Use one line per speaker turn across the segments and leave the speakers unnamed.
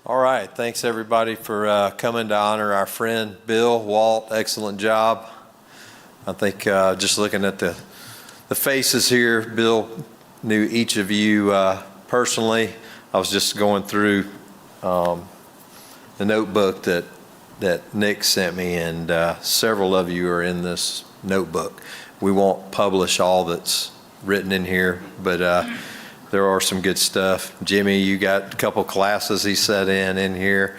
All right, thanks everybody for coming to honor our friend Bill. Walt, excellent job. I think just looking at the faces here, Bill knew each of you personally. I was just going through the notebook that Nick sent me, and several of you are in this notebook. We won't publish all that's written in here, but there are some good stuff. Jimmy, you got a couple classes he set in here.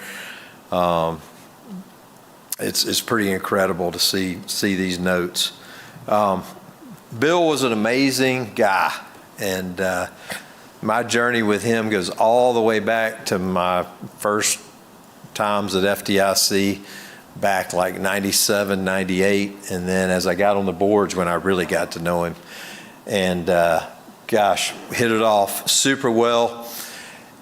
It's pretty incredible to see these notes. Bill was an amazing guy, and my journey with him goes all the way back to my first times at FDIC, back like 97, 98, and then as I got on the boards when I really got to know him. And gosh, hit it off super well.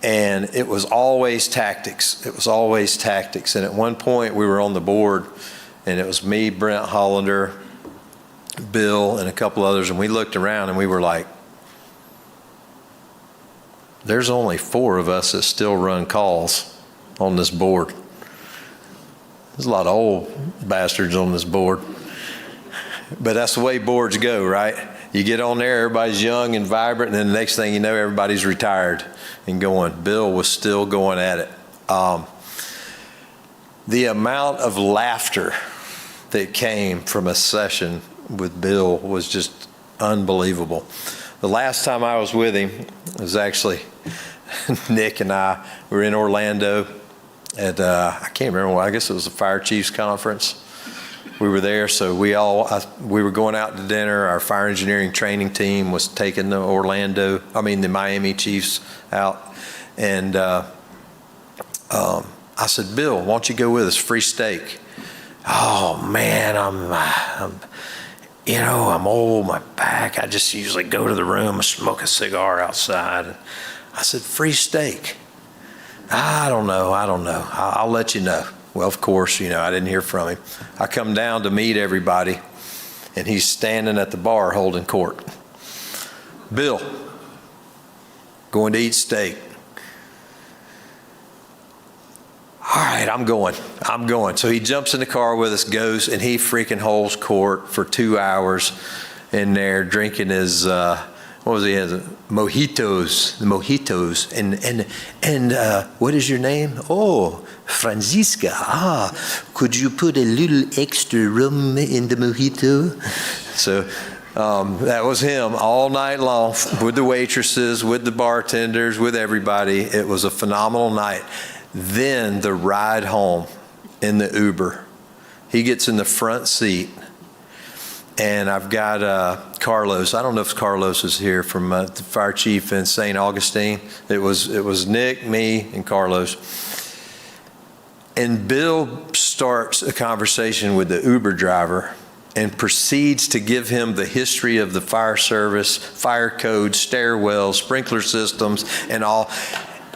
And it was always tactics. It was always tactics. And at one point we were on the board, and it was me, Brent Hollander, Bill, and a couple others, and we looked around and we were like, there's only 4 of us that still run calls on this board. There's a lot of old bastards on this board. But that's the way boards go, right? You get on there, everybody's young and vibrant, and then the next thing you know, everybody's retired and going. Bill was still going at it. The amount of laughter that came from a session with Bill was just unbelievable. The last time I was with him was actually Nick and I were in Orlando at, I can't remember, I guess it was the Fire Chiefs Conference. We were there, so we were going out to dinner. Our fire engineering training team was taking the Miami Chiefs out. And I said, Bill, why don't you go with us? Free steak. Oh man, I'm old, my back. I just usually go to the room and smoke a cigar outside. I said, free steak. I don't know. I'll let you know. Well, of course, I didn't hear from him. I come down to meet everybody, and he's standing at the bar holding court. Bill, going to eat steak. All right, I'm going. So he jumps in the car with us, goes, and he freaking holds court for 2 hours in there drinking his, mojitos, and what is your name? Oh, Francisca. Could you put a little extra rum in the mojito? So that was him all night long with the waitresses, with the bartenders, with everybody. It was a phenomenal night. Then the ride home in the Uber. He gets in the front seat, and I've got Carlos. I don't know if Carlos is here from the fire chief in St. Augustine. It was Nick, me, and Carlos. And Bill starts a conversation with the Uber driver and proceeds to give him the history of the fire service, fire code, stairwells, sprinkler systems, and all.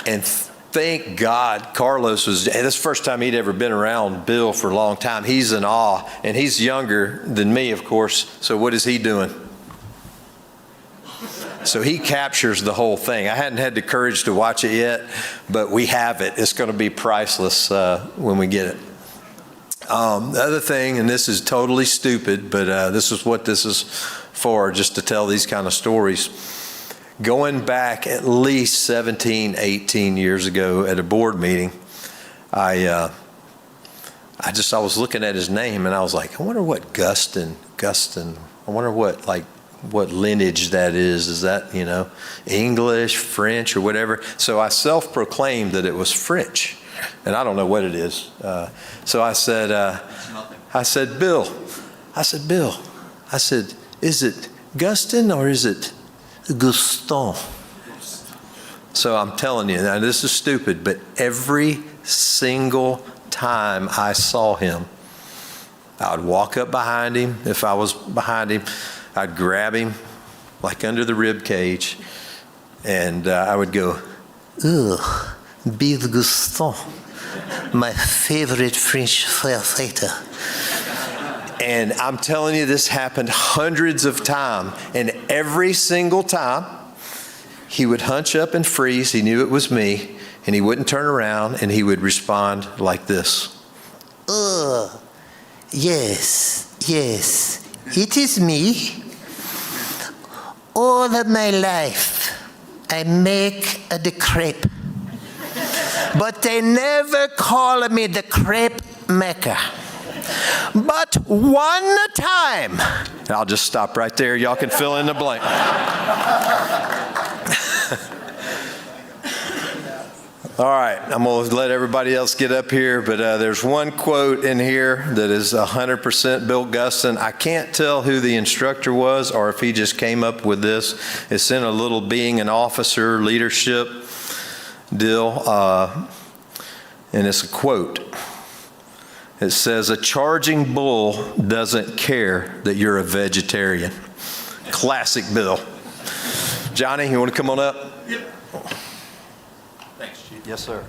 And thank God Carlos this is the first time he'd ever been around Bill for a long time. He's in awe, and he's younger than me, of course. So what is he doing? So he captures the whole thing. I hadn't had the courage to watch it yet, but we have it. It's going to be priceless when we get it. The other thing, and this is totally stupid, but this is what this is for, just to tell these kind of stories. Going back at least 17, 18 years ago at a board meeting, I was looking at his name, and I was like, I wonder what Gustin, I wonder what lineage that is. Is that, English, French, or whatever? So I self-proclaimed that it was French, and I don't know what it is. So I said, Bill, is it Gustin or is it Gustin? So I'm telling you, now this is stupid, but every single time I saw him, I would walk up behind him. If I was behind him, I'd grab him like under the rib cage, and I would go, ugh, Bill Gustin, my favorite French firefighter. And I'm telling you, this happened hundreds of times, and every single time he would hunch up and freeze. He knew it was me. and he wouldn't turn around, and he would respond like this.
Yes, it is me. All of my life, I make the crepe. But they never call me the crepe maker. But one time.
I'll just stop right there. Y'all can fill in the blank. All right, I'm going to let everybody else get up here, but there's one quote in here that is 100% Bill Gustin. I can't tell who the instructor was or if he just came up with this. It's in a little being an officer leadership deal, and it's a quote. It says, "A charging bull doesn't care that you're a vegetarian." Classic Bill. Johnny, you want to come on up?
Yep. Thanks, Chief.
Yes, sir.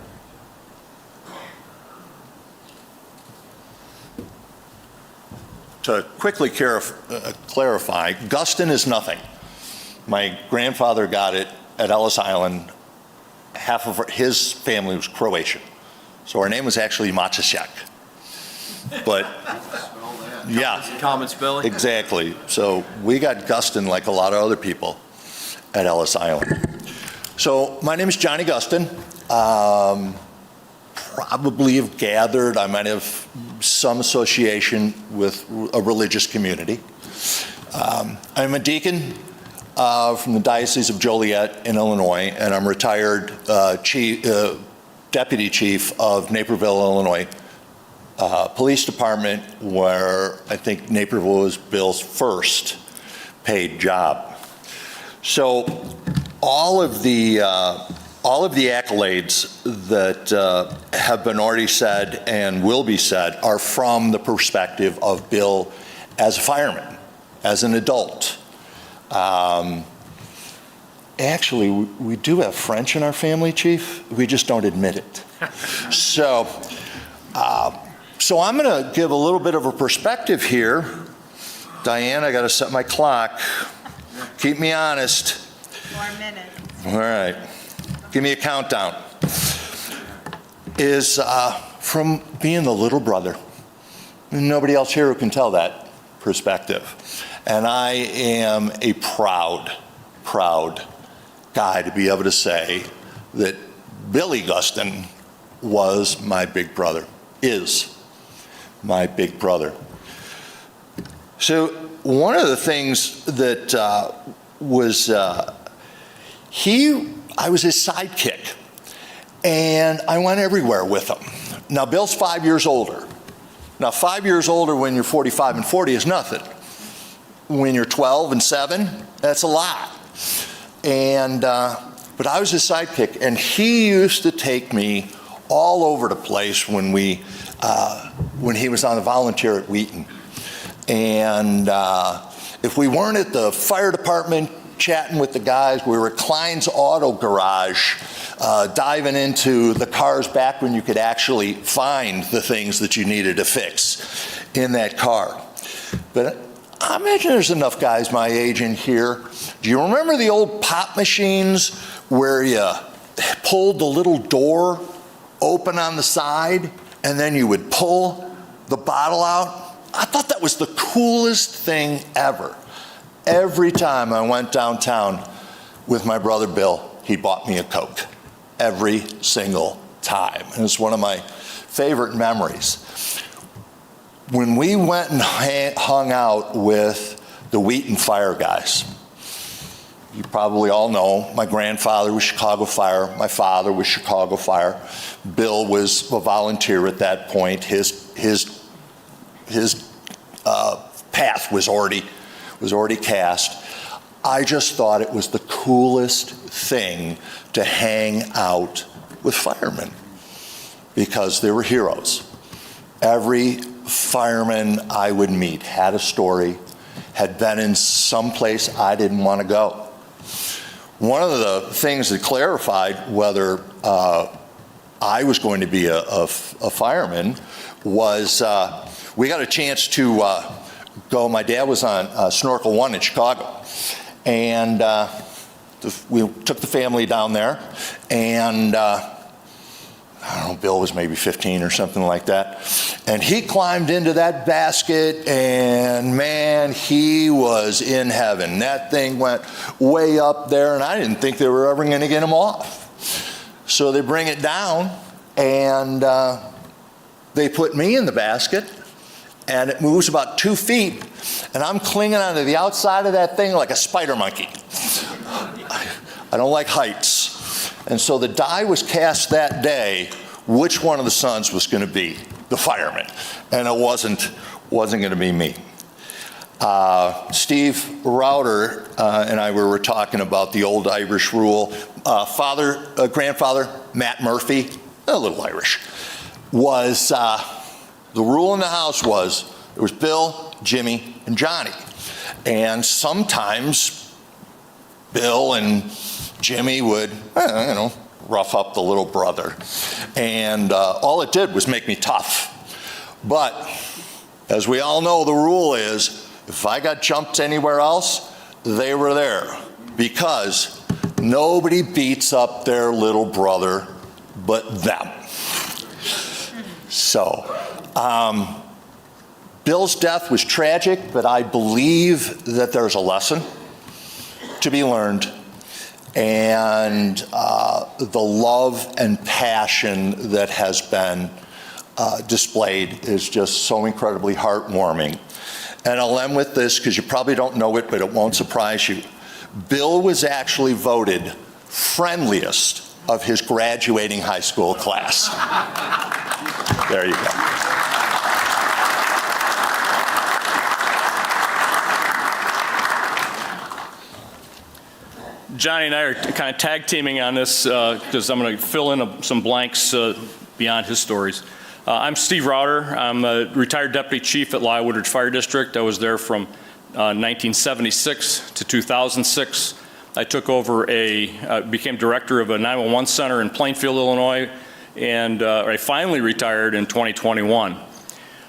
To quickly clarify, Gustin is nothing. My grandfather got it at Ellis Island. Half of his family was Croatian. So our name was actually Maciasiak. But, yeah.
Common spelling.
Exactly. So we got Gustin like a lot of other people at Ellis Island. So my name is Johnny Gustin. Probably have gathered, I might have some association with a religious community. I'm a deacon from the Diocese of Joliet in Illinois, and I'm retired deputy chief of Naperville, Illinois Police Department, where I think Naperville was Bill's first paid job. So all of the accolades that have been already said and will be said are from the perspective of Bill as a fireman, as an adult. Actually, we do have French in our family, Chief. We just don't admit it. So I'm going to give a little bit of a perspective here. Diane, I got to set my clock. Keep me honest.
4 minutes.
All right. Give me a countdown. Is from being the little brother. Nobody else here who can tell that perspective. And I am a proud guy to be able to say that Billy Gustin was my big brother, is my big brother. So one of the things that I was his sidekick, and I went everywhere with him. Now, Bill's 5 years older. Now, 5 years older when you're 45 and 40 is nothing. When you're 12 and 7, that's a lot. And but I was his sidekick, and he used to take me all over the place when he was on the volunteer at Wheaton. And if we weren't at the fire department chatting with the guys, we were at Klein's Auto Garage, diving into the cars back when you could actually find the things that you needed to fix in that car. But I imagine there's enough guys my age in here. Do you remember the old pop machines where you pulled the little door open on the side and then you would pull the bottle out? I thought that was the coolest thing ever. Every time I went downtown with my brother Bill, he bought me a Coke. Every single time. And it's one of my favorite memories. When we went and hung out with the Wheaton Fire guys, you probably all know my grandfather was Chicago Fire, my father was Chicago Fire. Bill was a volunteer at that point. His path was already cast. I just thought it was the coolest thing to hang out with firemen because they were heroes. Every fireman I would meet had a story, had been in some place I didn't want to go. One of the things that clarified whether I was going to be a fireman was we got a chance to go. My dad was on Snorkel 1 in Chicago, and we took the family down there, and I don't know, Bill was maybe 15 or something like that. And he climbed into that basket, and man, he was in heaven. That thing went way up there, and I didn't think they were ever going to get him off. So they bring it down, and they put me in the basket, and it moves about 2 feet, and I'm clinging onto the outside of that thing like a spider monkey. I don't like heights. And so the die was cast that day, which one of the sons was going to be the fireman. And it wasn't going to be me. Steve Rauter and I were talking about the old Irish rule. Grandfather, Matt Murphy, a little Irish, was, the rule in the house was, it was Bill, Jimmy, and Johnny. And sometimes Bill and Jimmy would, rough up the little brother. And all it did was make me tough. But as we all know, the rule is, if I got jumped anywhere else, they were there. Because nobody beats up their little brother but them. So, Bill's death was tragic, but I believe that there's a lesson to be learned. And the love and passion that has been displayed is just so incredibly heartwarming. And I'll end with this because you probably don't know it, but it won't surprise you. Bill was actually voted friendliest of his graduating high school class. There you go.
Johnny and I are kind of tag teaming on this because I'm going to fill in some blanks beyond his stories. I'm Steve Rauter. I'm a retired deputy chief at Lyle Woodridge Fire District. I was there from 1976 to 2006. I took over became director of a 911 center in Plainfield, Illinois, and I finally retired in 2021.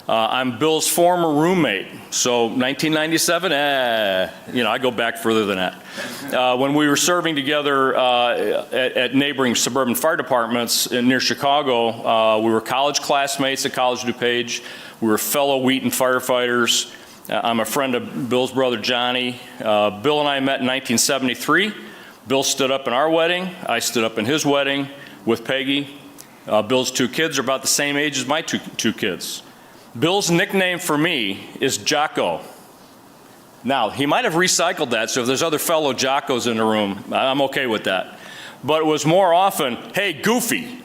I'm Bill's former roommate, so 1997, I go back further than that. When we were serving together at neighboring suburban fire departments near Chicago, we were college classmates at College DuPage. We were fellow Wheaton firefighters. I'm a friend of Bill's brother, Johnny. Bill and I met in 1973. Bill stood up in our wedding. I stood up in his wedding with Peggy. Bill's 2 kids are about the same age as my two kids. Bill's nickname for me is Jocko. Now, he might have recycled that, so if there's other fellow Jockos in the room, I'm okay with that. But it was more often, hey, Goofy.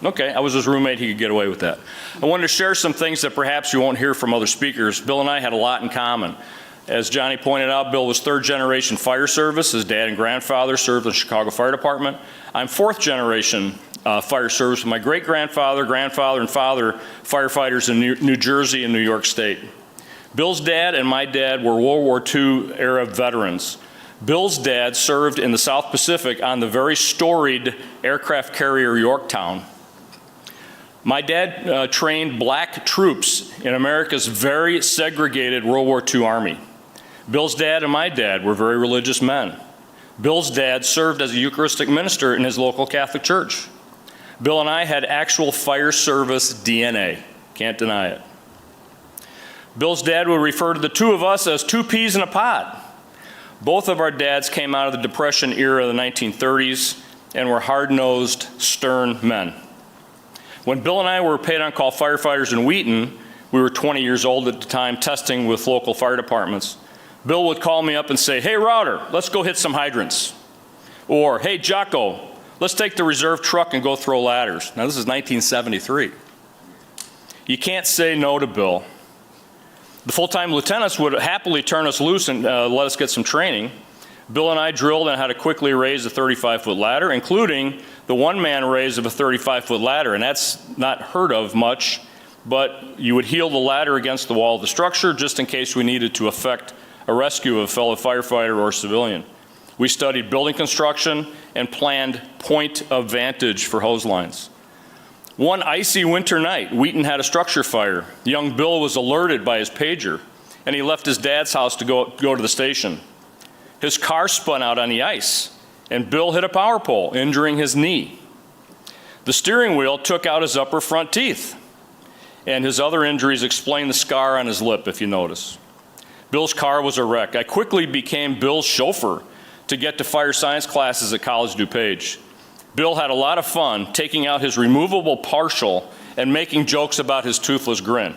Okay, I was his roommate, he could get away with that. I wanted to share some things that perhaps you won't hear from other speakers. Bill and I had a lot in common. As Johnny pointed out, Bill was 3rd generation fire service. His dad and grandfather served in the Chicago Fire Department. I'm 4th generation fire service. My great-grandfather, grandfather, and father firefighters in New Jersey and New York State. Bill's dad and my dad were World War II era veterans. Bill's dad served in the South Pacific on the very storied aircraft carrier Yorktown. My dad trained black troops in America's very segregated World War II Army. Bill's dad and my dad were very religious men. Bill's dad served as a Eucharistic minister in his local Catholic church. Bill and I had actual fire service DNA. Can't deny it. Bill's dad would refer to the 2 of us as 2 peas in a pod. Both of our dads came out of the Depression era of the 1930s and were hard-nosed, stern men. When Bill and I were paid-on-call firefighters in Wheaton, we were 20 years old at the time, testing with local fire departments. Bill would call me up and say, hey, Rauter, let's go hit some hydrants. Or, hey, Jocko, let's take the reserve truck and go throw ladders. Now, this is 1973. You can't say no to Bill. The full-time lieutenants would happily turn us loose and let us get some training. Bill and I drilled on how to quickly raise a 35-foot ladder, including the one-man raise of a 35-foot ladder, and that's not heard of much, but you would heel the ladder against the wall of the structure just in case we needed to effect a rescue of a fellow firefighter or civilian. We studied building construction and planned point of vantage for hose lines. One icy winter night, Wheaton had a structure fire. Young Bill was alerted by his pager, and he left his dad's house to go to the station. His car spun out on the ice, and Bill hit a power pole, injuring his knee. The steering wheel took out his upper front teeth, and his other injuries explain the scar on his lip, if you notice. Bill's car was a wreck. I quickly became Bill's chauffeur to get to fire science classes at College DuPage. Bill had a lot of fun taking out his removable partial and making jokes about his toothless grin.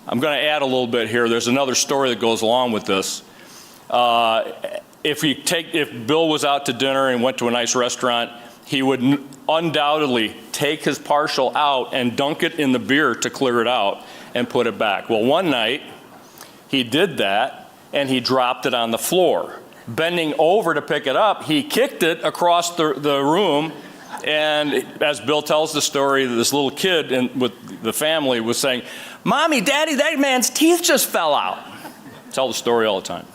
I'm going to add a little bit here. There's another story that goes along with this. If Bill was out to dinner and went to a nice restaurant, he would undoubtedly take his partial out and dunk it in the beer to clear it out and put it back. Well, one night he did that and he dropped it on the floor. Bending over to pick it up, he kicked it across the room, and as Bill tells the story, this little kid with the family was saying, "Mommy, Daddy, that man's teeth just fell out." Tell the story all the time.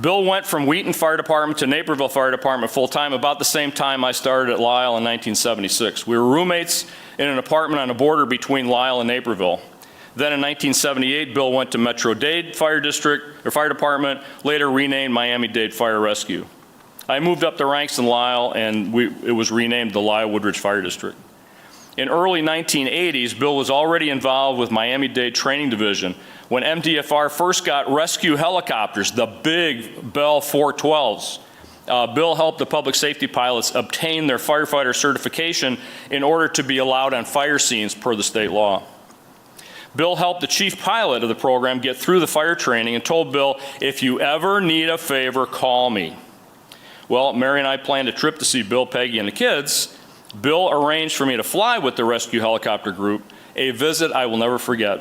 Bill went from Wheaton Fire Department to Naperville Fire Department full-time about the same time I started at Lisle in 1976. We were roommates in an apartment on the border between Lisle and Naperville. Then in 1978, Bill went to Metro Dade Fire Department, later renamed Miami-Dade Fire Rescue. I moved up the ranks in Lisle, and it was renamed the Lisle-Woodridge Fire District. In early 1980s, Bill was already involved with Miami-Dade Training Division when MDFR first got rescue helicopters, the big Bell 412s. Bill helped the public safety pilots obtain their firefighter certification in order to be allowed on fire scenes per the state law. Bill helped the chief pilot of the program get through the fire training and told Bill, "If you ever need a favor, call me." Well, Mary and I planned a trip to see Bill, Peggy, and the kids. Bill arranged for me to fly with the rescue helicopter group, a visit I will never forget.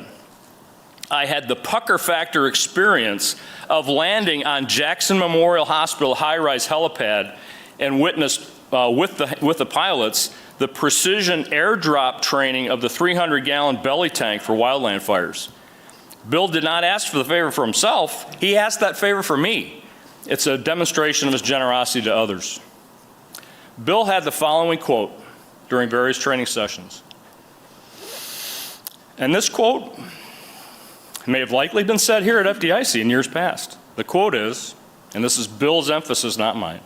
I had the pucker factor experience of landing on Jackson Memorial Hospital high-rise helipad and witnessed with the pilots the precision airdrop training of the 300-gallon belly tank for wildland fires. Bill did not ask for the favor for himself. He asked that favor for me. It's a demonstration of his generosity to others. Bill had the following quote during various training sessions. And this quote may have likely been said here at FDIC in years past. The quote is, and this is Bill's emphasis, not mine,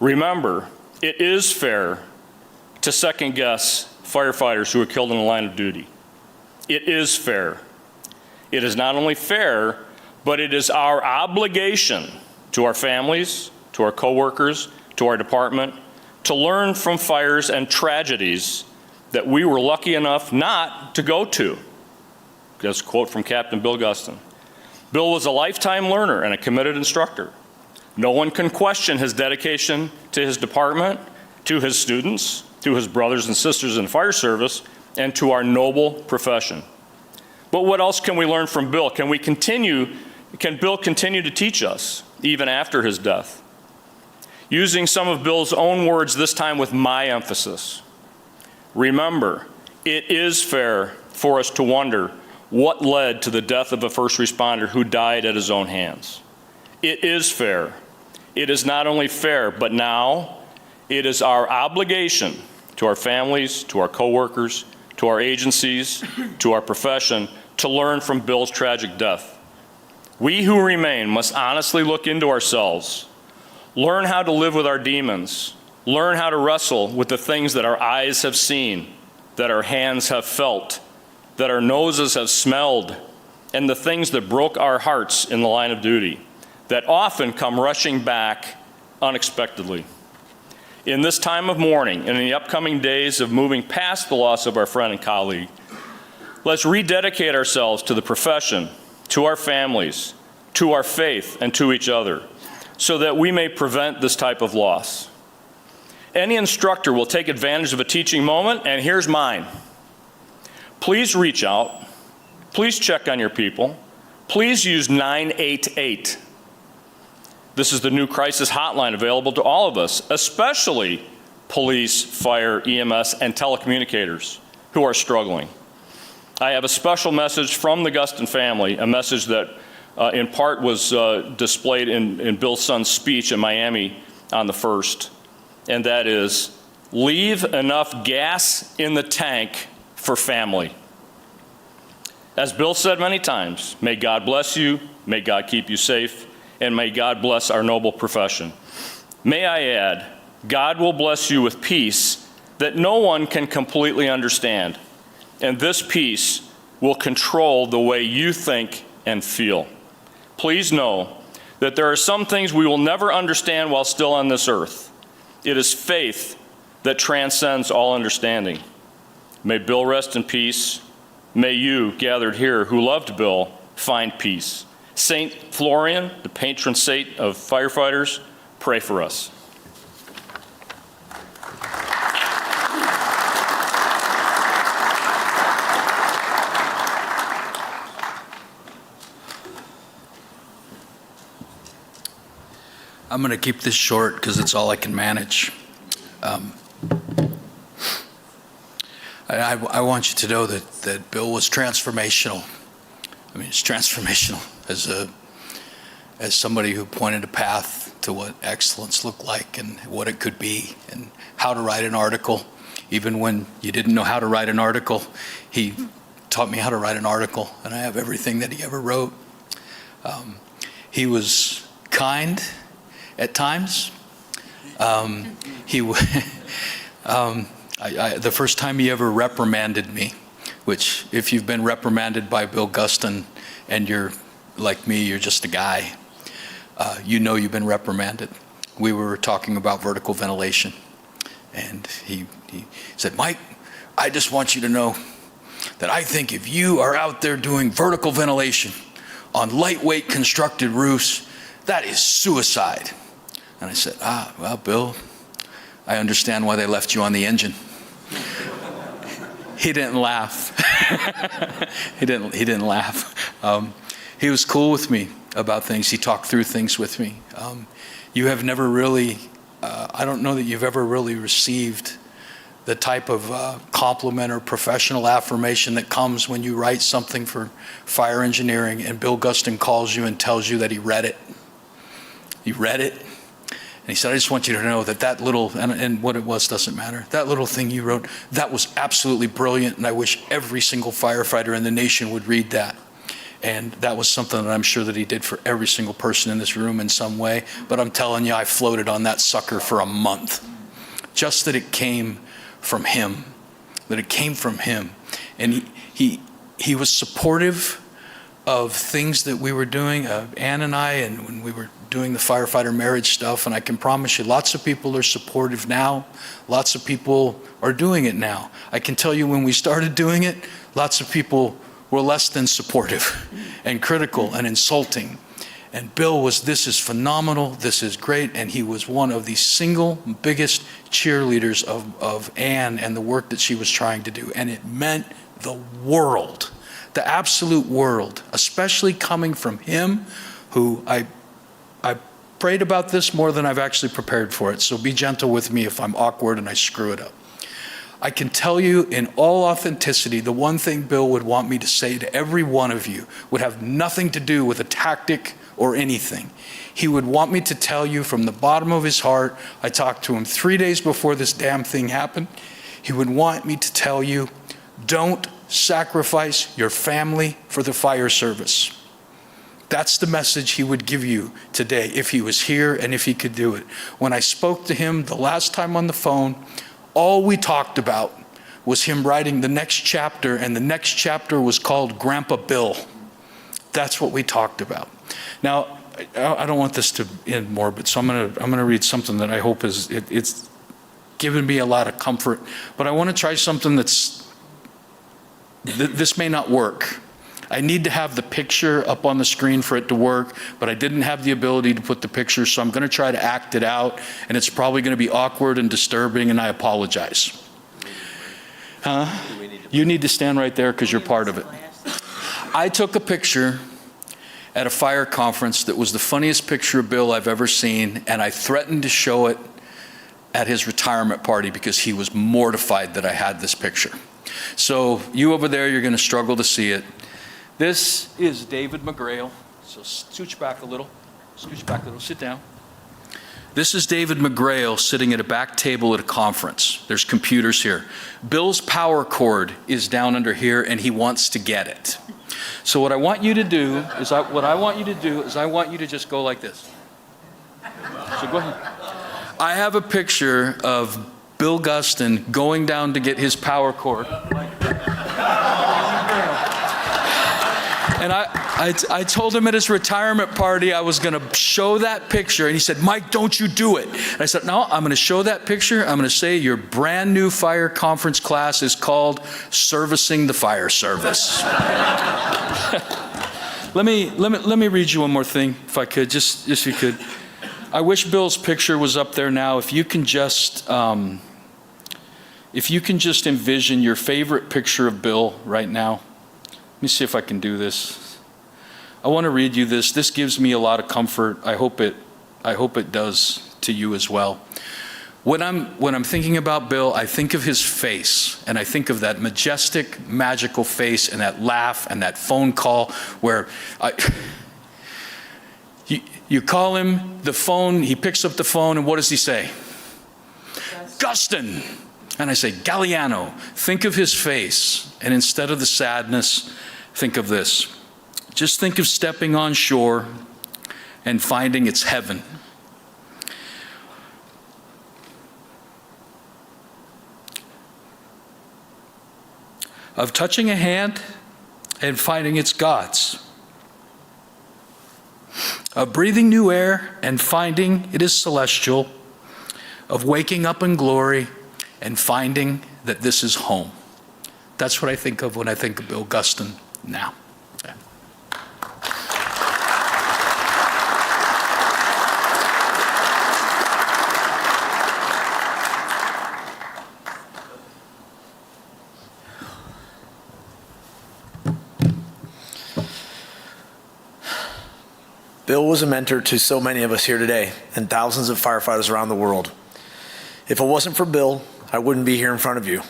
"Remember, it is fair to second guess firefighters who are killed in the line of duty. It is fair. It is not only fair, but it is our obligation to our families, to our coworkers, to our department, to learn from fires and tragedies that we were lucky enough not to go to." That's a quote from Captain Bill Gustin. Bill was a lifetime learner and a committed instructor. No one can question his dedication to his department, to his students, to his brothers and sisters in the fire service, and to our noble profession. But what else can we learn from Bill? Can Bill continue to teach us, even after his death? Using some of Bill's own words, this time with my emphasis. Remember, it is fair for us to wonder what led to the death of a first responder who died at his own hands. It is fair. It is not only fair, but now it is our obligation to our families, to our coworkers, to our agencies, to our profession, to learn from Bill's tragic death. We who remain must honestly look into ourselves, learn how to live with our demons, learn how to wrestle with the things that our eyes have seen, that our hands have felt, that our noses have smelled, and the things that broke our hearts in the line of duty, that often come rushing back unexpectedly. In this time of mourning and in the upcoming days of moving past the loss of our friend and colleague, let's rededicate ourselves to the profession, to our families, to our faith, and to each other, so that we may prevent this type of loss. Any instructor will take advantage of a teaching moment, and here's mine. Please reach out. Please check on your people. Please use 988. This is the new crisis hotline available to all of us, especially police, fire, EMS, and telecommunicators who are struggling. I have a special message from the Gustin family, a message that in part was displayed in Bill's son's speech in Miami on the 1st, and that is, leave enough gas in the tank for family. As Bill said many times, may God bless you, may God keep you safe, and may God bless our noble profession. May I add, God will bless you with peace that no one can completely understand, and this peace will control the way you think and feel. Please know that there are some things we will never understand while still on this earth. It is faith that transcends all understanding. May Bill rest in peace. May you, gathered here, who loved Bill, find peace. Saint Florian, the patron saint of firefighters, pray for us.
I'm going to keep this short because it's all I can manage. I want you to know that Bill was transformational. I mean, it's transformational as somebody who pointed a path to what excellence looked like and what it could be and how to write an article. Even when you didn't know how to write an article, he taught me how to write an article, and I have everything that he ever wrote. He was kind at times. The first time he ever reprimanded me, which if you've been reprimanded by Bill Gustin and you're like me, you're just a guy, you know you've been reprimanded. We were talking about vertical ventilation, and he said, "Mike, I just want you to know that I think if you are out there doing vertical ventilation on lightweight constructed roofs, that is suicide." And I said, well, Bill, I understand why they left you on the engine. He didn't laugh. He didn't laugh. He was cool with me about things. He talked through things with me. You have never really, I don't know that you've ever really received the type of compliment or professional affirmation that comes when you write something for fire engineering and Bill Gustin calls you and tells you that he read it. He read it. And he said, "I just want you to know that little," and what it was doesn't matter, "that little thing you wrote, that was absolutely brilliant, and I wish every single firefighter in the nation would read that." And that was something that I'm sure that he did for every single person in this room in some way. But I'm telling you, I floated on that sucker for a month. Just that it came from him, that it came from him. And he was supportive of things that we were doing, Ann and I, and when we were doing the firefighter marriage stuff, and I can promise you lots of people are supportive now. Lots of people are doing it now. I can tell you when we started doing it, lots of people were less than supportive and critical and insulting. And Bill was, "This is phenomenal, this is great," and he was one of the single biggest cheerleaders of Ann and the work that she was trying to do. And it meant the world, the absolute world, especially coming from him, who I prayed about this more than I've actually prepared for it, so be gentle with me if I'm awkward and I screw it up. I can tell you in all authenticity, the one thing Bill would want me to say to every one of you would have nothing to do with a tactic or anything. He would want me to tell you from the bottom of his heart, I talked to him 3 days before this damn thing happened, he would want me to tell you, don't sacrifice your family for the fire service. That's the message he would give you today if he was here and if he could do it. When I spoke to him the last time on the phone, all we talked about was him writing the next chapter, and the next chapter was called Grandpa Bill. That's what we talked about. Now, I don't want this to end more, but so I'm gonna read something that I hope it's given me a lot of comfort. But I want to try something this may not work. I need to have the picture up on the screen for it to work, but I didn't have the ability to put the picture, so I'm going to try to act it out, and it's probably going to be awkward and disturbing, and I apologize. You need to stand right there because you're part of it. I took a picture at a fire conference that was the funniest picture of Bill I've ever seen, and I threatened to show it at his retirement party because he was mortified that I had this picture. So you over there, you're going to struggle to see it. This is David McGrail. So scooch back a little, sit down. This is David McGrail sitting at a back table at a conference. There's computers here. Bill's power cord is down under here, and he wants to get it. So what I want you to do is I want you to just go like this. So go ahead. I have a picture of Bill Gustin going down to get his power cord. And I told him at his retirement party I was going to show that picture, and he said, Mike, don't you do it. And I said, no, I'm going to show that picture. I'm going to say your brand new fire conference class is called Servicing the Fire Service. Let me read you one more thing, if I could, just if you could. I wish Bill's picture was up there now. If you can just envision your favorite picture of Bill right now. Let me see if I can do this. I want to read you this. This gives me a lot of comfort. I hope it does to you as well. When I'm thinking about Bill, I think of his face, and I think of that majestic, magical face, and that laugh, and that phone call where you call him, the phone, he picks up the phone, and what does he say? Gustin. And I say, Galliano. Think of his face, and instead of the sadness, think of this. Just think of stepping on shore and finding it's heaven. Of touching a hand and finding it's God's. Of breathing new air and finding it is celestial. Of waking up in glory and finding that this is home. That's what I think of when I think of Bill Gustin now. Yeah.
Bill was a mentor to so many of us here today and thousands of firefighters around the world. If it wasn't for Bill, I wouldn't be here in front of you.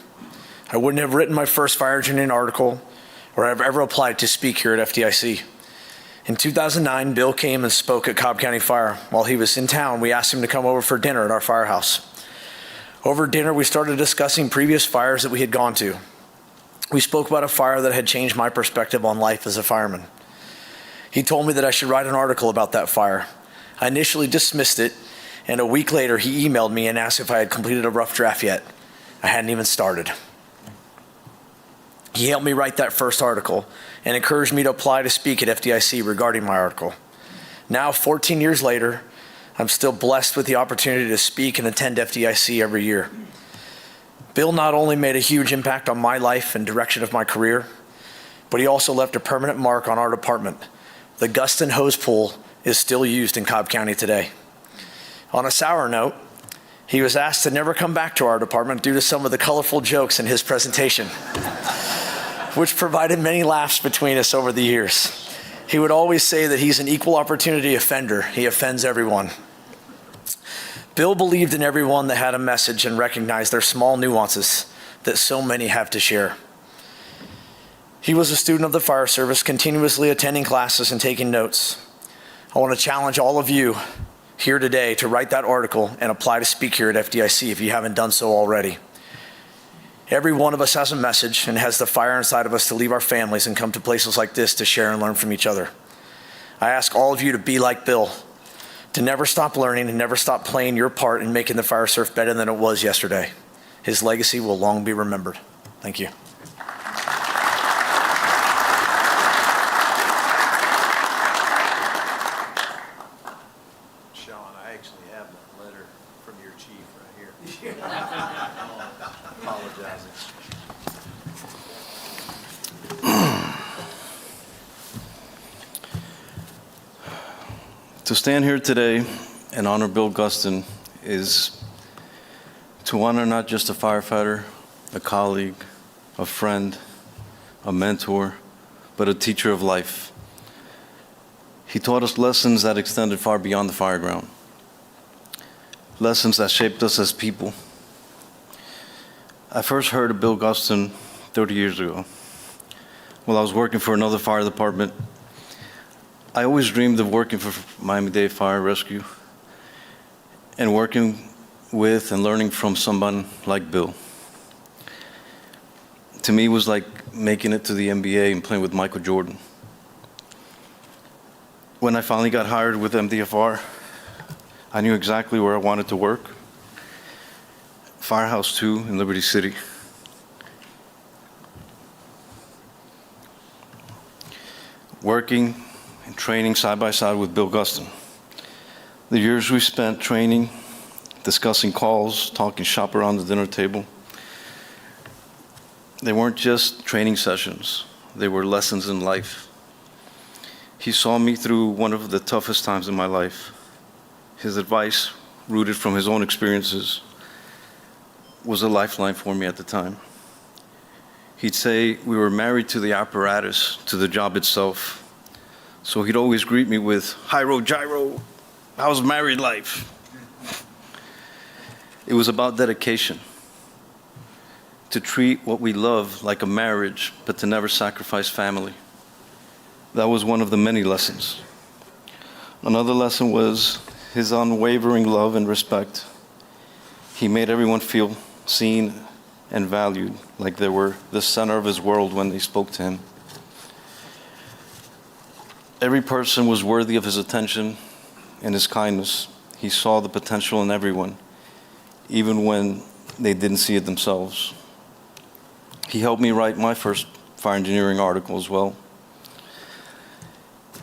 I wouldn't have written my first fire engineering article or have ever applied to speak here at FDIC. In 2009, Bill came and spoke at Cobb County Fire. While he was in town, we asked him to come over for dinner at our firehouse. Over dinner, we started discussing previous fires that we had gone to. We spoke about a fire that had changed my perspective on life as a fireman. He told me that I should write an article about that fire. I initially dismissed it, and a week later, he emailed me and asked if I had completed a rough draft yet. I hadn't even started. He helped me write that first article and encouraged me to apply to speak at FDIC regarding my article. Now, 14 years later, I'm still blessed with the opportunity to speak and attend FDIC every year. Bill not only made a huge impact on my life and direction of my career, but he also left a permanent mark on our department. The Gustin hose pool is still used in Cobb County today. On a sour note, he was asked to never come back to our department due to some of the colorful jokes in his presentation, which provided many laughs between us over the years. He would always say that he's an equal opportunity offender. He offends everyone. Bill believed in everyone that had a message and recognized their small nuances that so many have to share. He was a student of the fire service, continuously attending classes and taking notes. I want to challenge all of you here today to write that article and apply to speak here at FDIC if you haven't done so already. Every one of us has a message and has the fire inside of us to leave our families and come to places like this to share and learn from each other. I ask all of you to be like Bill, to never stop learning and never stop playing your part in making the fire service better than it was yesterday. His legacy will long be remembered. Thank you.
To stand here today and honor Bill Gustin is to honor not just a firefighter, a colleague, a friend, a mentor, but a teacher of life. He taught us lessons that extended far beyond the fireground, lessons that shaped us as people. I first heard of Bill Gustin 30 years ago while I was working for another fire department. I always dreamed of working for Miami-Dade Fire Rescue and working with and learning from someone like Bill. To me, it was like making it to the NBA and playing with Michael Jordan. When I finally got hired with MDFR, I knew exactly where I wanted to work. Firehouse 2 in Liberty City. Working and training side by side with Bill Gustin. The years we spent training, discussing calls, talking shop around the dinner table, they weren't just training sessions, they were lessons in life. He saw me through one of the toughest times in my life. His advice, rooted from his own experiences, was a lifeline for me at the time. He'd say we were married to the apparatus, to the job itself. So he'd always greet me with, "Hyro gyro, how's married life?" It was about dedication. To treat what we love like a marriage, but to never sacrifice family. That was one of the many lessons. Another lesson was his unwavering love and respect. He made everyone feel seen and valued, like they were the center of his world when they spoke to him. Every person was worthy of his attention and his kindness. He saw the potential in everyone, even when they didn't see it themselves. He helped me write my first fire engineering article as well.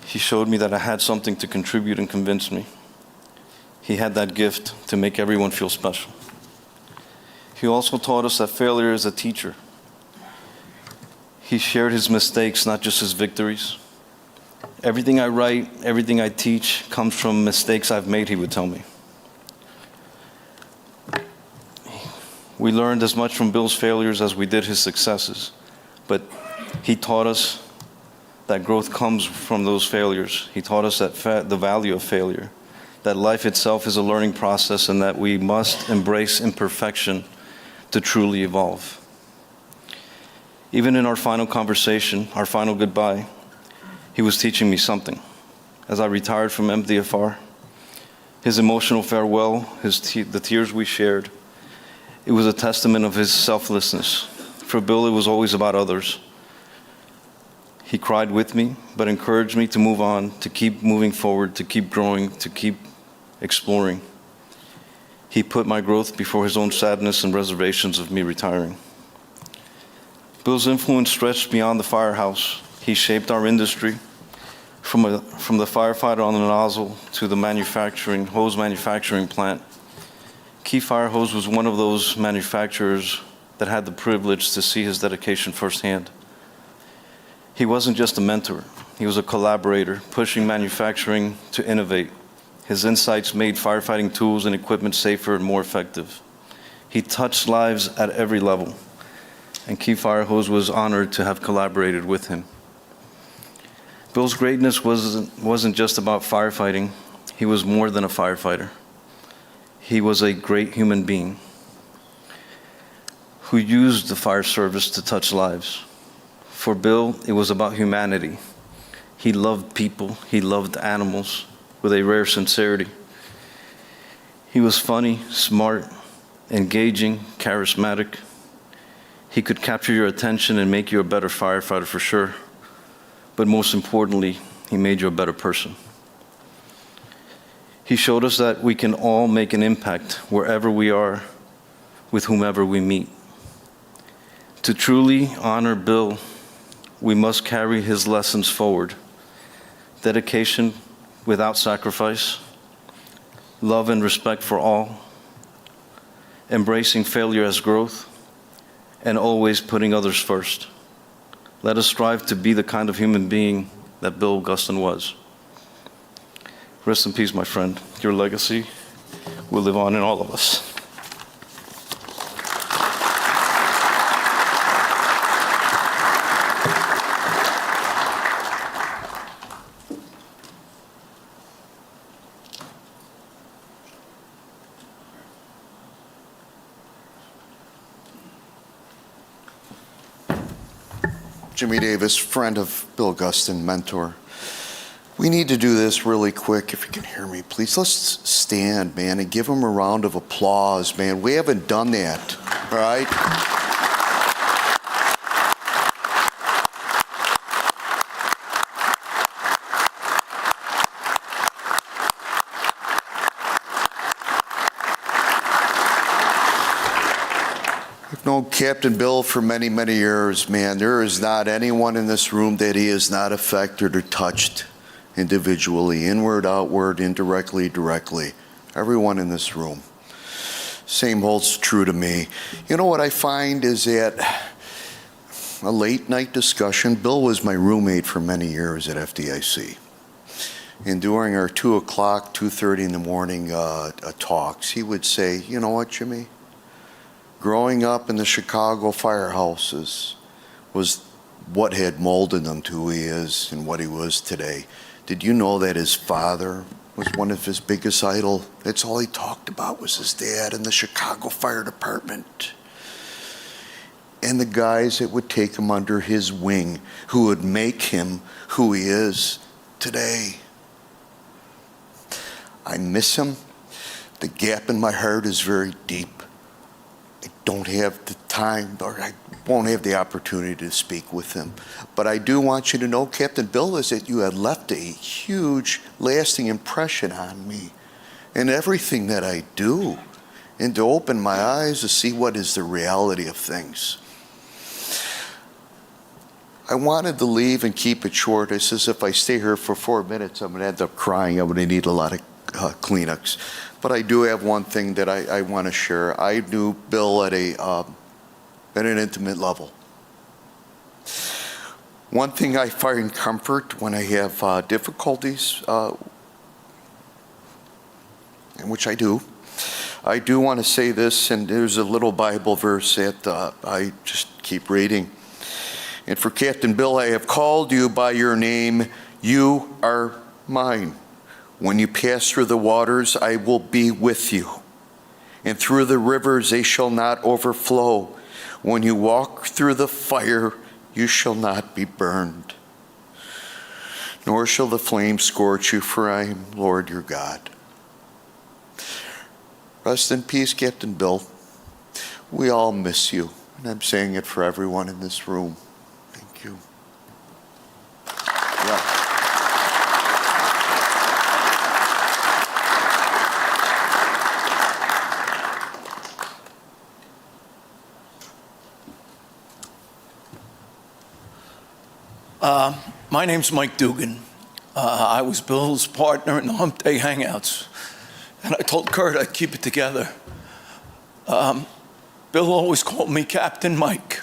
He showed me that I had something to contribute and convince me. He had that gift to make everyone feel special. He also taught us that failure is a teacher. He shared his mistakes, not just his victories. Everything I write, everything I teach comes from mistakes I've made, he would tell me. We learned as much from Bill's failures as we did his successes, but he taught us that growth comes from those failures. He taught us that the value of failure, that life itself is a learning process and that we must embrace imperfection to truly evolve. Even in our final conversation, our final goodbye, he was teaching me something. As I retired from MDFR, his emotional farewell, the tears we shared, it was a testament of his selflessness. For Bill, it was always about others. He cried with me, but encouraged me to move on, to keep moving forward, to keep growing, to keep exploring. He put my growth before his own sadness and reservations of me retiring. Bill's influence stretched beyond the firehouse. He shaped our industry, from the firefighter on the nozzle to the hose manufacturing plant. Key Fire Hose was one of those manufacturers that had the privilege to see his dedication firsthand. He wasn't just a mentor, he was a collaborator, pushing manufacturing to innovate. His insights made firefighting tools and equipment safer and more effective. He touched lives at every level, and Key Fire Hose was honored to have collaborated with him. Bill's greatness wasn't just about firefighting, he was more than a firefighter. He was a great human being who used the fire service to touch lives. For Bill, it was about humanity. He loved people, he loved animals with a rare sincerity. He was funny, smart, engaging, charismatic. He could capture your attention and make you a better firefighter for sure. But most importantly, he made you a better person. He showed us that we can all make an impact wherever we are, with whomever we meet. To truly honor Bill, we must carry his lessons forward. Dedication without sacrifice, love and respect for all, embracing failure as growth, and always putting others first. Let us strive to be the kind of human being that Bill Gustin was. Rest in peace, my friend. Your legacy will live on in all of us.
Jimmy Davis, friend of Bill Gustin, mentor. We need to do this really quick, if you can hear me, please. Let's stand, man, and give him a round of applause, man. We haven't done that, all right? known Captain Bill for many, many years, man. There is not anyone in this room that he has not affected or touched individually, inward, outward, indirectly, directly. Everyone in this room. Same holds true to me. You know what I find is that a late night discussion, Bill was my roommate for many years at FDIC. And during our 2 o'clock, 2:30 in the morning talks, he would say, you know what, Jimmy? Growing up in the Chicago firehouses was what had molded him to who he is and what he was today. Did you know that his father was one of his biggest idols? That's all he talked about was his dad in the Chicago Fire Department. And the guys that would take him under his wing, who would make him who he is today. I miss him. The gap in my heart is very deep. I don't have the time, or I won't have the opportunity to speak with him. But I do want you to know, Captain Bill, is that you had left a huge, lasting impression on me in everything that I do, and to open my eyes to see what is the reality of things. I wanted to leave and keep it short. I says, if I stay here for 4 minutes, I'm going to end up crying. I'm going to need a lot of Kleenex. But I do have one thing that I want to share. I knew Bill at an intimate level. One thing I find comfort when I have difficulties, in which I do want to say this, and there's a little Bible verse that I just keep reading. And for Captain Bill, I have called you by your name. You are mine. When you pass through the waters, I will be with you. And through the rivers, they shall not overflow. When you walk through the fire, you shall not be burned. Nor shall the flames scorch you, for I am Lord your God. Rest in peace, Captain Bill. We all miss you. And I'm saying it for everyone in this room. Thank you. Yeah.
My name's Mike Dugan. I was Bill's partner in the Hump Day Hangouts, and I told Kurt I'd keep it together. Bill always called me Captain Mike.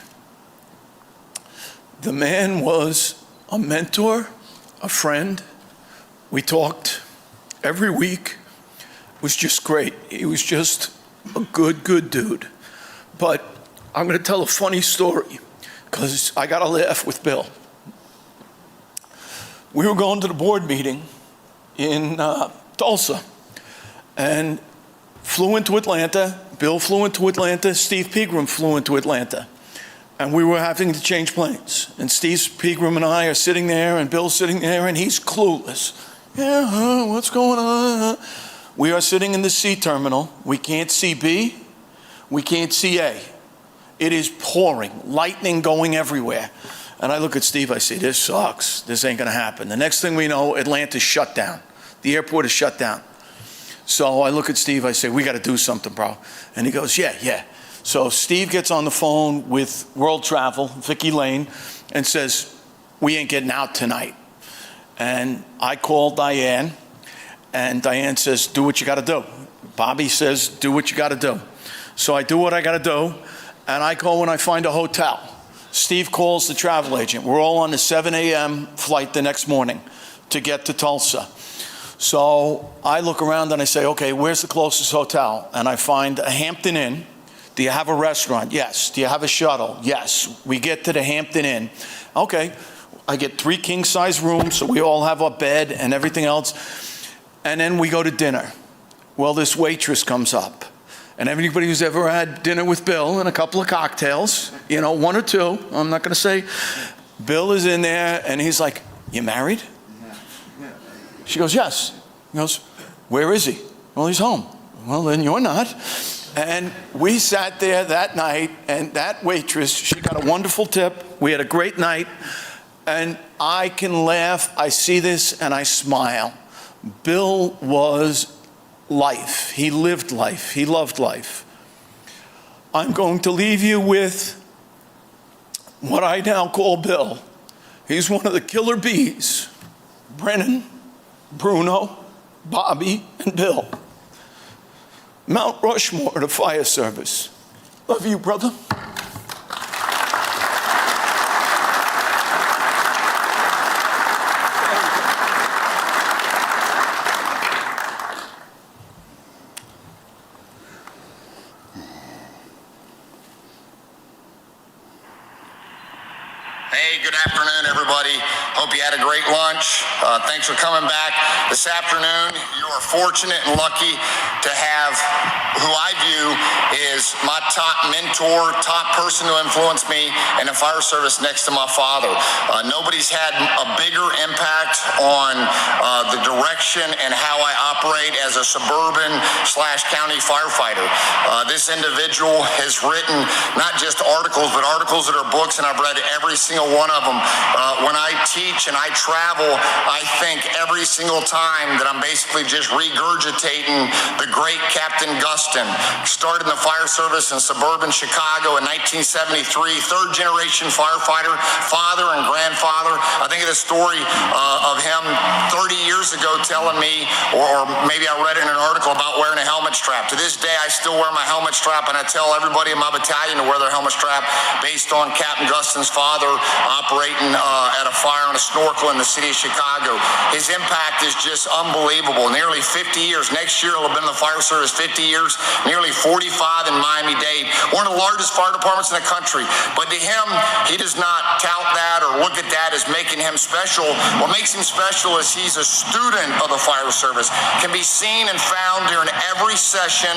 The man was a mentor, a friend. We talked every week. It was just great. He was just a good dude. But I'm going to tell a funny story because I got to laugh with Bill. We were going to the board meeting in Tulsa and flew into Atlanta. Bill flew into Atlanta. Steve Pegram flew into Atlanta. And we were having to change planes. And Steve Pegram and I are sitting there, and Bill's sitting there, and he's clueless. Yeah, what's going on? We are sitting in the C terminal. We can't see B. We can't see A. It is pouring, lightning going everywhere. And I look at Steve, I say, this sucks. This ain't gonna happen. The next thing we know, Atlanta's shut down. The airport is shut down. So I look at Steve, I say, we gotta do something, bro. And he goes, yeah. So Steve gets on the phone with World Travel, Vicky Lane, and says, we ain't getting out tonight. And I call Diane, and Diane says, do what you gotta do. Bobby says, do what you gotta do. So I do what I gotta do, and I go and I find a hotel. Steve calls the travel agent. We're all on the 7 a.m. flight the next morning to get to Tulsa. So I look around and I say, okay, where's the closest hotel? And I find a Hampton Inn. Do you have a restaurant? Yes. Do you have a shuttle? Yes. We get to the Hampton Inn. Okay. I get 3 king-size rooms, so we all have our bed and everything else. And then we go to dinner. Well, this waitress comes up. And everybody who's ever had dinner with Bill and a couple of cocktails, 1 or 2, I'm not going to say, Bill is in there and he's like, you married? She goes, yes. He goes, where is he? Well, he's home. Well, then you're not. And we sat there that night, and that waitress, she got a wonderful tip. We had a great night. And I can laugh. I see this and I smile. Bill was life. He lived life. He loved life. I'm going to leave you with what I now call Bill. He's one of the killer bees. Brennan, Bruno, Bobby, and Bill. Mount Rushmore, the fire service. Love you, brother.
Hey, good afternoon, everybody. Hope you had a great lunch. Thanks for coming back this afternoon. You are fortunate and lucky to have who I view is my top mentor, top person who influenced me in the fire service next to my father. Nobody's had a bigger impact on the direction and how I operate as a suburban/county firefighter. This individual has written not just articles, but articles that are books, and I've read every single one of them. When I teach and I travel, I think every single time that I'm basically just regurgitating the great Captain Gustin. Started in the fire service in suburban Chicago in 1973, third generation firefighter, father and grandfather. I think of the story of him 30 years ago telling me, or maybe I read it in an article about wearing a helmet strap. To this day, I still wear my helmet strap, and I tell everybody in my battalion to wear their helmet strap based on Captain Gustin's father operating at a fire on a snorkel in the city of Chicago. His impact is just unbelievable. Nearly 50 years. Next year, he'll have been in the fire service 50 years, nearly 45 in Miami-Dade. One of the largest fire departments in the country. But to him, he does not tout that or look at that as making him special. What makes him special is he's a student of the fire service. Can be seen and found during every session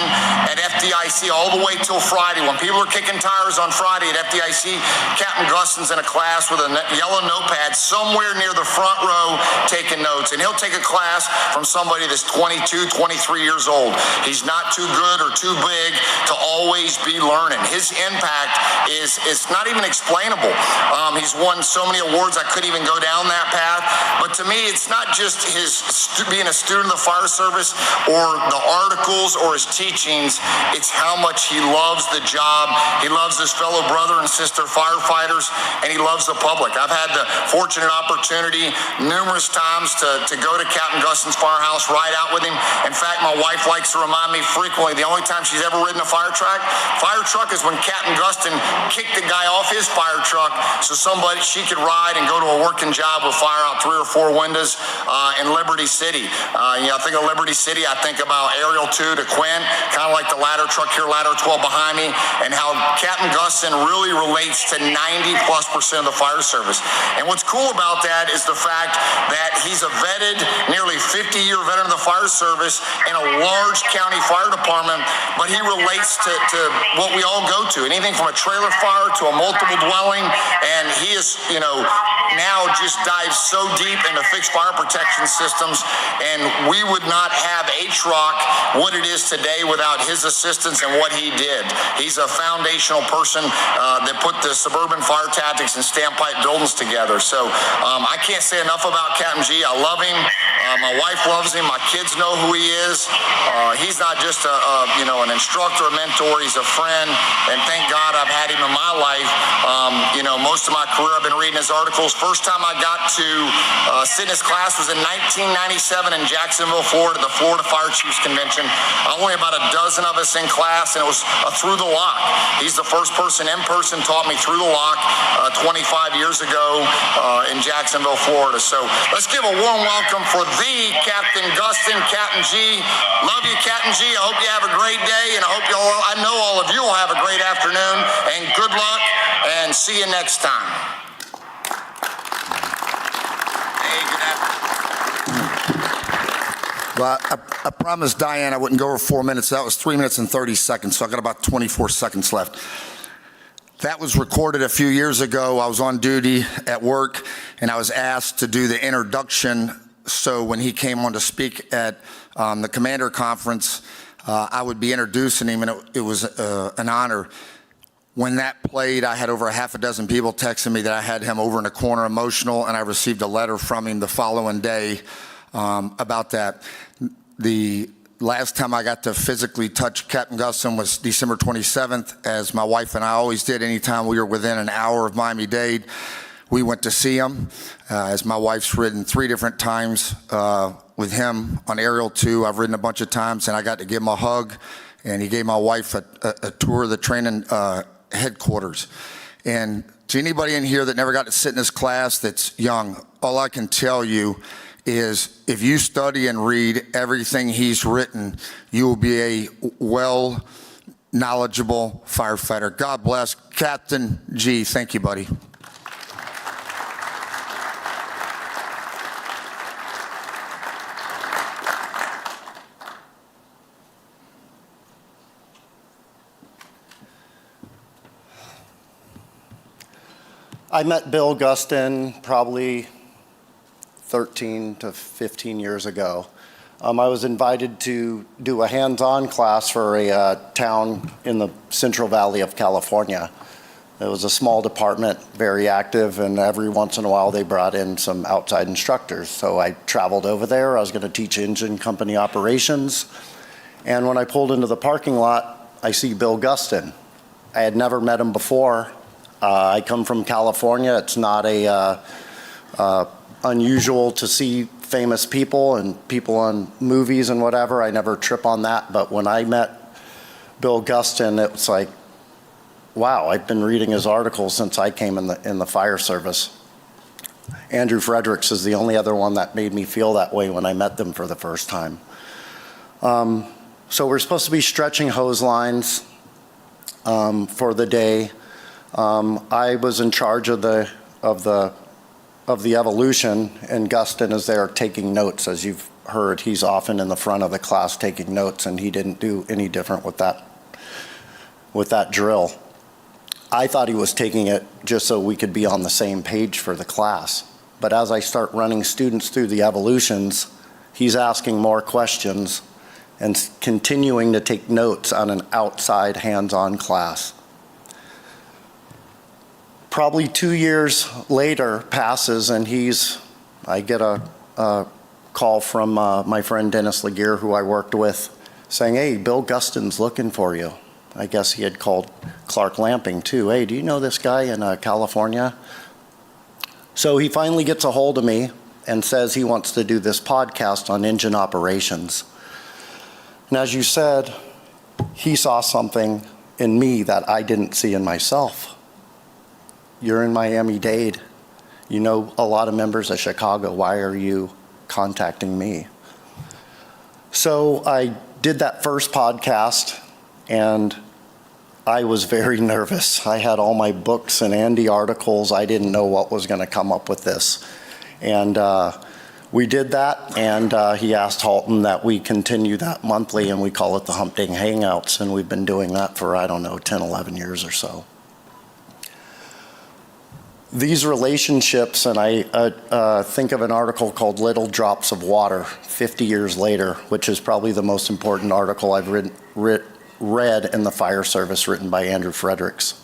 at FDIC all the way till Friday. When people are kicking tires on Friday at FDIC, Captain Gustin's in a class with a yellow notepad somewhere near the front row taking notes. And he'll take a class from somebody that's 22, 23 years old. He's not too good or too big to always be learning. His impact is not even explainable. He's won so many awards, I couldn't even go down that path. But to me, it's not just his being a student of the fire service or the articles or his teachings. It's how much he loves the job. He loves his fellow brother and sister firefighters, and he loves the public. I've had the fortunate opportunity numerous times to go to Captain Gustin's firehouse, ride out with him. In fact, my wife likes to remind me frequently, the only time she's ever ridden a fire truck is when Captain Gustin kicked the guy off his fire truck so she could ride and go to a working job with fire out 3 or 4 windows in Liberty City. I think of Liberty City, I think about Aerial 2 to Quinn, kind of like the ladder truck here, ladder 12 behind me, and how Captain Gustin really relates to 90+% of the fire service. And what's cool about that is the fact that he's a vetted, nearly 50-year veteran of the fire service in a large county fire department, but he relates to what we all go to, anything from a trailer fire to a multiple dwelling, and he is, now just dives so deep into fixed fire protection systems, and we would not have HROC what it is today without his assistance and what he did. He's a foundational person that put the suburban fire tactics and standpipe buildings together. So I can't say enough about Captain G. I love him. My wife loves him. My kids know who he is. He's not just an instructor, a mentor. He's a friend, and thank God I've had him in my life. Most of my career I've been reading his articles. First time I got to sit in his class was in 1997 in Jacksonville, Florida, the Florida Fire Chiefs Convention. Only about a dozen of us in class, and it was Through the Lock. He's the first person in person taught me Through the Lock 25 years ago in Jacksonville, Florida. So let's give a warm welcome for the Captain Gustin, Captain G. Love you, Captain G. I hope you have a great day, and I know all of you will have a great afternoon, and good luck, and see you next time. Hey, good afternoon.
Well, I promised Diane I wouldn't go over 4 minutes. That was 3 minutes and 30 seconds, so I got about 24 seconds left. That was recorded a few years ago. I was on duty at work, and I was asked to do the introduction. So when he came on to speak at the commander conference, I would be introducing him, and it was an honor. When that played, I had over a half a dozen people texting me that I had him over in a corner emotional, and I received a letter from him the following day about that. The last time I got to physically touch Captain Gustin was December 27th, as my wife and I always did. Anytime we were within an hour of Miami-Dade, we went to see him. As my wife's ridden 3 different times with him on Aerial 2. I've ridden a bunch of times, and I got to give him a hug, and he gave my wife a tour of the training headquarters. And to anybody in here that never got to sit in this class that's young, all I can tell you is if you study and read everything he's written, you will be a knowledgeable firefighter. God bless. Captain G, thank you, buddy.
I met Bill Gustin probably 13 to 15 years ago. I was invited to do a hands-on class for a town in the Central Valley of California. It was a small department, very active, and every once in a while they brought in some outside instructors. So I traveled over there. I was going to teach engine company operations. And when I pulled into the parking lot, I see Bill Gustin. I had never met him before. I come from California. It's not unusual to see famous people and people on movies and whatever. I never trip on that. But when I met Bill Gustin, it was like, wow, I've been reading his articles since I came in the fire service. Andrew Fredericks is the only other one that made me feel that way when I met them for the first time. So we're supposed to be stretching hose lines for the day. I was in charge of the evolution, and Gustin is there taking notes. As you've heard, he's often in the front of the class taking notes, and he didn't do any different with that drill. I thought he was taking it just so we could be on the same page for the class. But as I start running students through the evolutions, he's asking more questions and continuing to take notes on an outside hands-on class. Probably 2 years later passes, and I get a call from my friend Dennis Laguerre, who I worked with, saying, hey, Bill Gustin's looking for you. I guess he had called Clark Lamping too. Hey, do you know this guy in California? So he finally gets a hold of me and says he wants to do this podcast on engine operations. And as you said, he saw something in me that I didn't see in myself. You're in Miami-Dade. You know a lot of members of Chicago. Why are you contacting me? So I did that first podcast, and I was very nervous. I had all my books and Andy articles. I didn't know what was going to come up with this. And we did that, and he asked Halton that we continue that monthly, and we call it the Hump Day Hangouts, and we've been doing that for, 10, 11 years or so. These relationships, and I think of an article called Little Drops of Water, 50 years later, which is probably the most important article I've read in the fire service, written by Andrew Fredericks.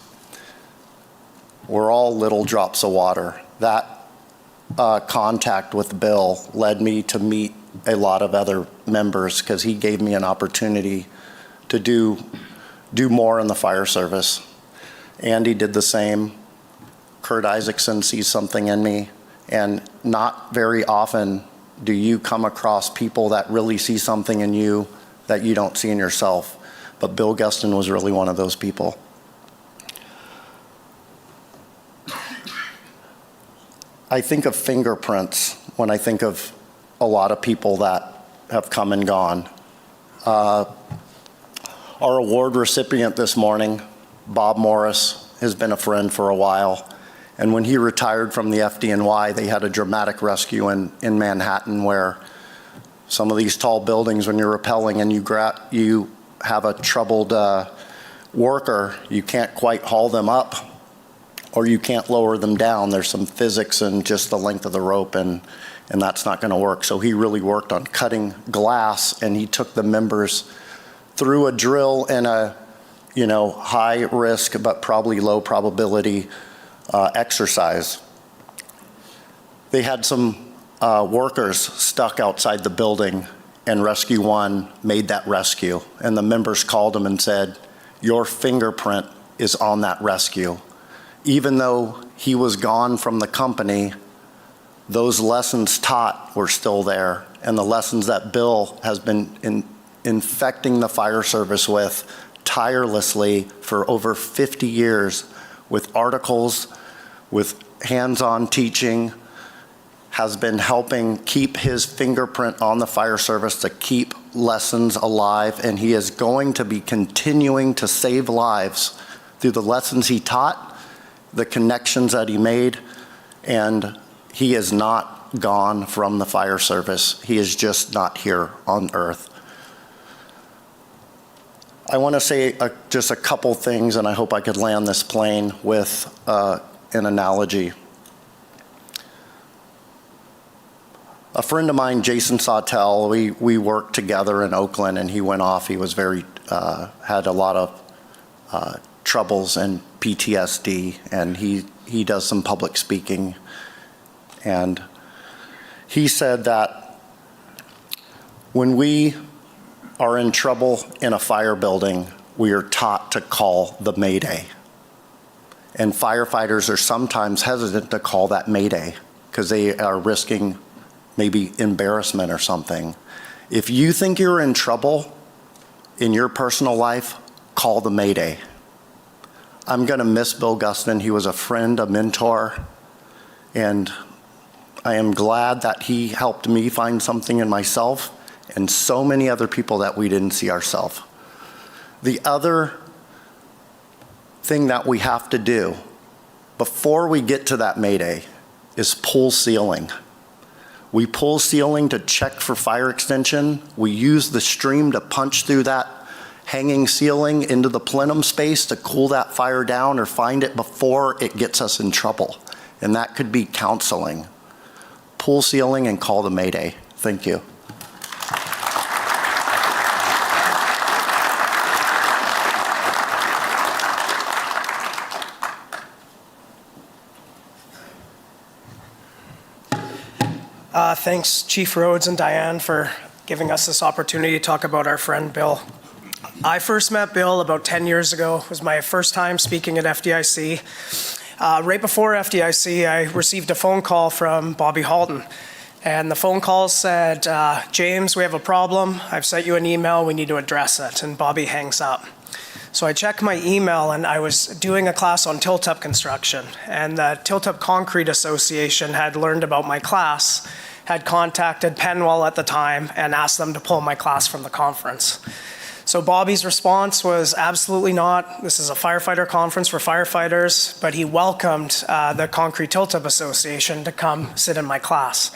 We're all little drops of water. That contact with Bill led me to meet a lot of other members, because he gave me an opportunity to do more in the fire service. Andy did the same. Kurt Isaacson sees something in me, and not very often do you come across people that really see something in you that you don't see in yourself. But Bill Gustin was really one of those people. I think of fingerprints when I think of a lot of people that have come and gone. Our award recipient this morning, Bob Morris, has been a friend for a while. And when he retired from the FDNY, they had a dramatic rescue in Manhattan, where some of these tall buildings, when you're rappelling and you have a troubled worker, you can't quite haul them up, or you can't lower them down. There's some physics in just the length of the rope, and that's not going to work. So he really worked on cutting glass, and he took the members through a drill in a high risk but probably low probability exercise. They had some workers stuck outside the building, and Rescue 1 made that rescue. And the members called him and said, your fingerprint is on that rescue. Even though he was gone from the company, those lessons taught were still there. And the lessons that Bill has been infecting the fire service with tirelessly for over 50 years with articles, with hands-on teaching, has been helping keep his fingerprint on the fire service to keep lessons alive. And he is going to be continuing to save lives through the lessons he taught, the connections that he made, and he is not gone from the fire service. He is just not here on earth. I want to say just a couple things, and I hope I could land this plane with an analogy. A friend of mine, Jason Sawtell, we worked together in Oakland, and he went off. He was had a lot of troubles and PTSD, and he does some public speaking. And he said that when we are in trouble in a fire building, we are taught to call the Mayday. And firefighters are sometimes hesitant to call that Mayday because they are risking maybe embarrassment or something. If you think you're in trouble in your personal life, call the Mayday. I'm going to miss Bill Gustin. He was a friend, a mentor, and I am glad that he helped me find something in myself and so many other people that we didn't see ourselves. The other thing that we have to do before we get to that Mayday is pull ceiling. We pull ceiling to check for fire extension. We use the stream to punch through that hanging ceiling into the plenum space to cool that fire down or find it before it gets us in trouble. And that could be counseling. Pull ceiling and call the Mayday. Thank you.
Thanks, Chief Rhodes and Diane, for giving us this opportunity to talk about our friend Bill. I first met Bill about 10 years ago. It was my first time speaking at FDIC. Right before FDIC, I received a phone call from Bobby Halton. And the phone call said, James, we have a problem. I've sent you an email. We need to address it. And Bobby hangs up. So I checked my email, and I was doing a class on tilt-up construction. And the Tilt-Up Concrete Association had learned about my class, had contacted Penwell at the time, and asked them to pull my class from the conference. So Bobby's response was absolutely not. This is a firefighter conference for firefighters, but he welcomed the Concrete Tilt-Up Association to come sit in my class.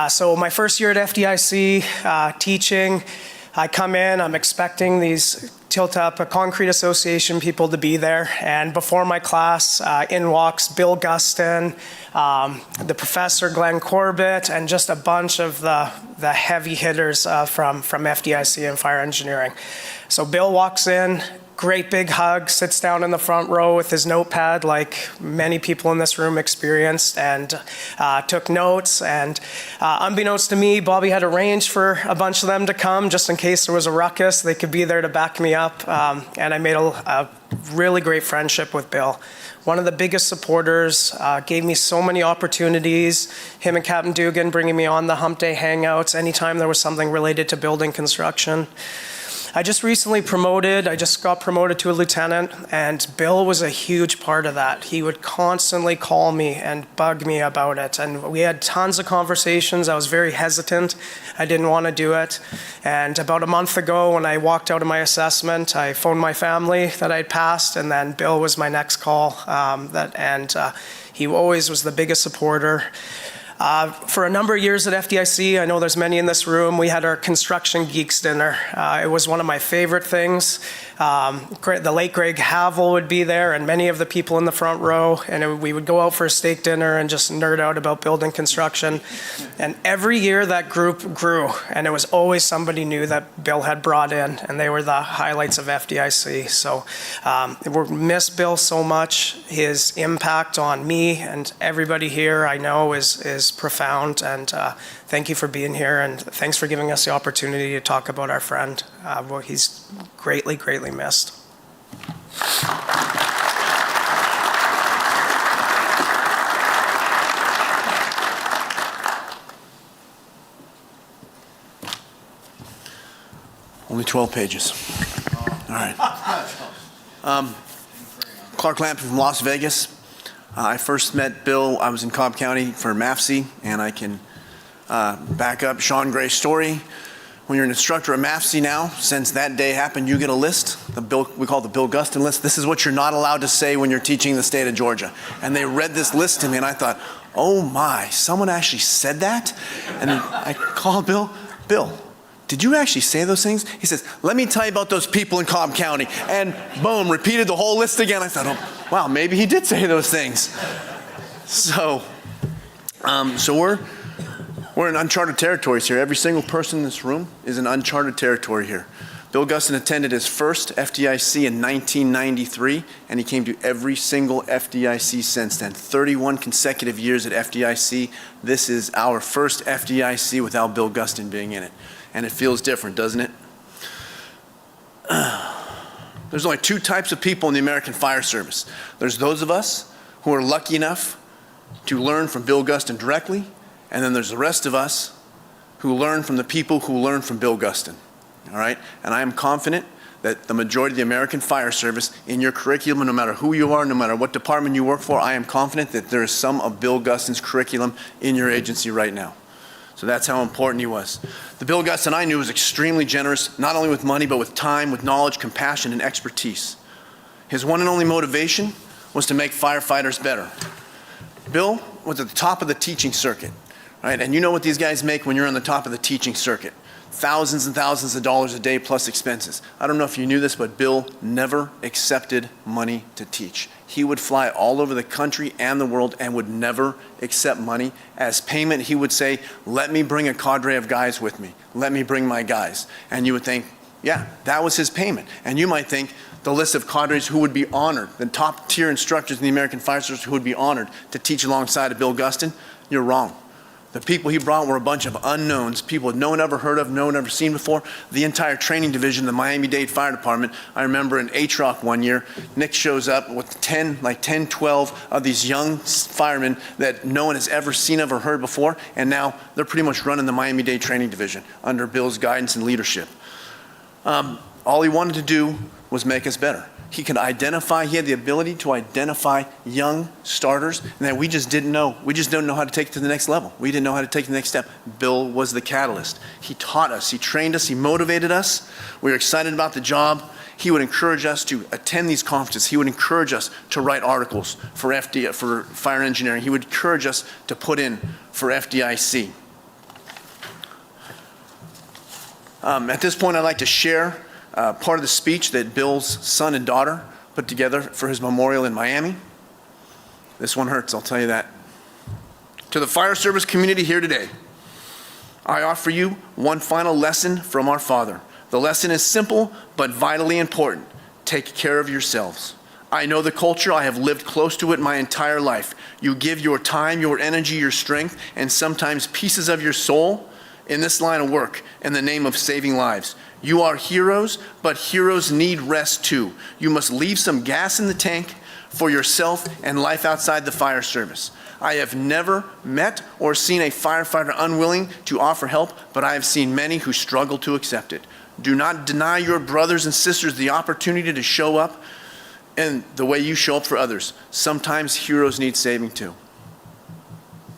So my first year at FDIC teaching, I come in, I'm expecting these Tilt-Up Concrete Association people to be there, and before my class, in walks Bill Gustin, the professor Glenn Corbett, and just a bunch of the heavy hitters from FDIC and fire engineering. So Bill walks in, great big hug, sits down in the front row with his notepad like many people in this room experienced, and took notes. And unbeknownst to me, Bobby had arranged for a bunch of them to come just in case there was a ruckus. They could be there to back me up. And I made a really great friendship with Bill. One of the biggest supporters, gave me so many opportunities. Him and Captain Dugan bringing me on the hump day hangouts anytime there was something related to building construction. I just recently got promoted to a lieutenant, and Bill was a huge part of that. He would constantly call me and bug me about it, and we had tons of conversations. I was very hesitant. I didn't want to do it. And about a month ago, when I walked out of my assessment, I phoned my family that I'd passed, and then Bill was my next call. He always was the biggest supporter. For a number of years at FDIC, I know there's many in this room, we had our Construction Geeks dinner. It was one of my favorite things. The late Greg Havel would be there, and many of the people in the front row, and we would go out for a steak dinner and just nerd out about building construction. And every year that group grew, and it was always somebody new that Bill had brought in, and they were the highlights of FDIC. So we miss Bill so much. His impact on me and everybody here, I know, is was profound, and thank you for being here, and thanks for giving us the opportunity to talk about our friend. Well, he's greatly, greatly missed.
Only 12 pages. All right. Clark Lampton from Las Vegas. I first met Bill, I was in Cobb County for MAFC, and I can back up Sean Gray's story. When you're an instructor at MAFC now, since that day happened, you get a list, we call it the Bill Gustin list. This is what you're not allowed to say when you're teaching the state of Georgia. And they read this list to me, and I thought, oh my, someone actually said that? And I called Bill, did you actually say those things? He says, let me tell you about those people in Cobb County. And boom, repeated the whole list again. I thought, oh, wow, maybe he did say those things. So we're in uncharted territories here. Every single person in this room is in uncharted territory here. Bill Gustin attended his first FDIC in 1993, and he came to every single FDIC since then. 31 consecutive years at FDIC. This is our first FDIC without Bill Gustin being in it. And it feels different, doesn't it? There's only two types of people in the American Fire Service. There's those of us who are lucky enough to learn from Bill Gustin directly, and then there's the rest of us who learn from the people who learn from Bill Gustin. All right? And I am confident that the majority of the American Fire Service, in your curriculum, no matter who you are, no matter what department you work for, I am confident that there is some of Bill Gustin's curriculum in your agency right now. So that's how important he was. The Bill Gustin I knew was extremely generous, not only with money, but with time, with knowledge, compassion, and expertise. His one and only motivation was to make firefighters better. Bill was at the top of the teaching circuit, right? And you know what these guys make when you're on the top of the teaching circuit. Thousands and thousands of dollars a day plus expenses. I don't know if you knew this, but Bill never accepted money to teach. He would fly all over the country and the world and would never accept money. As payment, he would say, let me bring a cadre of guys with me. Let me bring my guys. And you would think, yeah, that was his payment. And you might think the list of cadres who would be honored, the top tier instructors in the American Fire Service who would be honored to teach alongside of Bill Gustin, you're wrong. The people he brought were a bunch of unknowns, people no one ever heard of, no one ever seen before. The entire training division, the Miami-Dade Fire Department, I remember in HROC one year, Nick shows up with 10, 12 of these young firemen that no one has ever seen of or heard before, and now they're pretty much running the Miami-Dade training division under Bill's guidance and leadership. All he wanted to do was make us better. He could identify, he had the ability to identify young starters that we just didn't know. We just don't know how to take it to the next level. We didn't know how to take the next step. Bill was the catalyst. He taught us, he trained us, he motivated us. We were excited about the job. He would encourage us to attend these conferences. He would encourage us to write articles for for fire engineering. He would encourage us to put in for FDIC. At this point, I'd like to share part of the speech that Bill's son and daughter put together for his memorial in Miami. This one hurts, I'll tell you that. To the fire service community here today, I offer you one final lesson from our Father. The lesson is simple, but vitally important. Take care of yourselves. I know the culture. I have lived close to it my entire life. You give your time, your energy, your strength, and sometimes pieces of your soul in this line of work in the name of saving lives. You are heroes, but heroes need rest too. You must leave some gas in the tank for yourself and life outside the fire service. I have never met or seen a firefighter unwilling to offer help, but I have seen many who struggle to accept it. Do not deny your brothers and sisters the opportunity to show up in the way you show up for others. Sometimes heroes need saving too.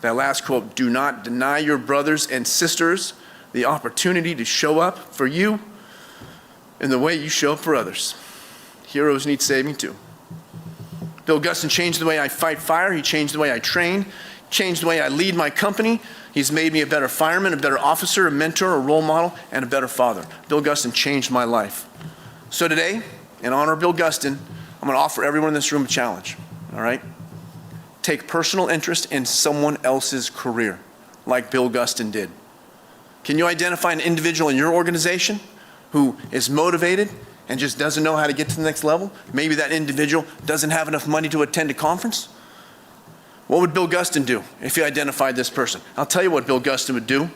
That last quote, do not deny your brothers and sisters the opportunity to show up for you in the way you show up for others. Heroes need saving too. Bill Gustin changed the way I fight fire. He changed the way I train, changed the way I lead my company. He's made me a better fireman, a better officer, a mentor, a role model, and a better father. Bill Gustin changed my life. So today, in honor of Bill Gustin, I'm going to offer everyone in this room a challenge, all right? Take personal interest in someone else's career, like Bill Gustin did. Can you identify an individual in your organization who is motivated and just doesn't know how to get to the next level? Maybe that individual doesn't have enough money to attend a conference. What would Bill Gustin do if he identified this person? I'll tell you what Bill Gustin would do.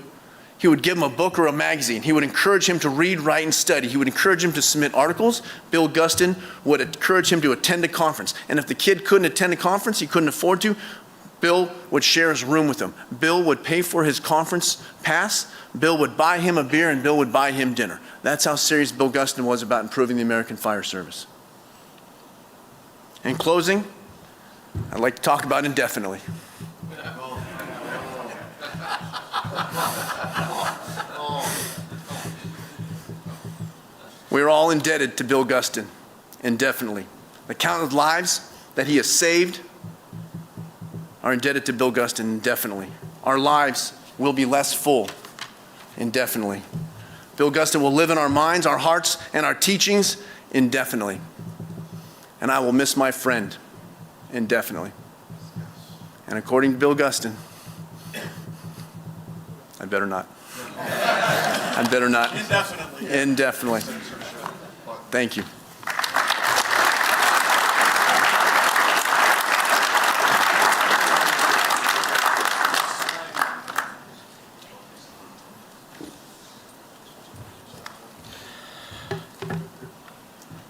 He would give him a book or a magazine. He would encourage him to read, write, and study. He would encourage him to submit articles. Bill Gustin would encourage him to attend a conference. And if the kid couldn't attend a conference, he couldn't afford to, Bill would share his room with him. Bill would pay for his conference pass. Bill would buy him a beer, and Bill would buy him dinner. That's how serious Bill Gustin was about improving the American Fire Service. In closing, I'd like to talk about indefinitely. We're all indebted to Bill Gustin indefinitely. The countless lives that he has saved are indebted to Bill Gustin indefinitely. Our lives will be less full indefinitely. Bill Gustin will live in our minds, our hearts, and our teachings indefinitely. And I will miss my friend indefinitely. And according to Bill Gustin, I better not. I better not. Indefinitely. Indefinitely. Thank you.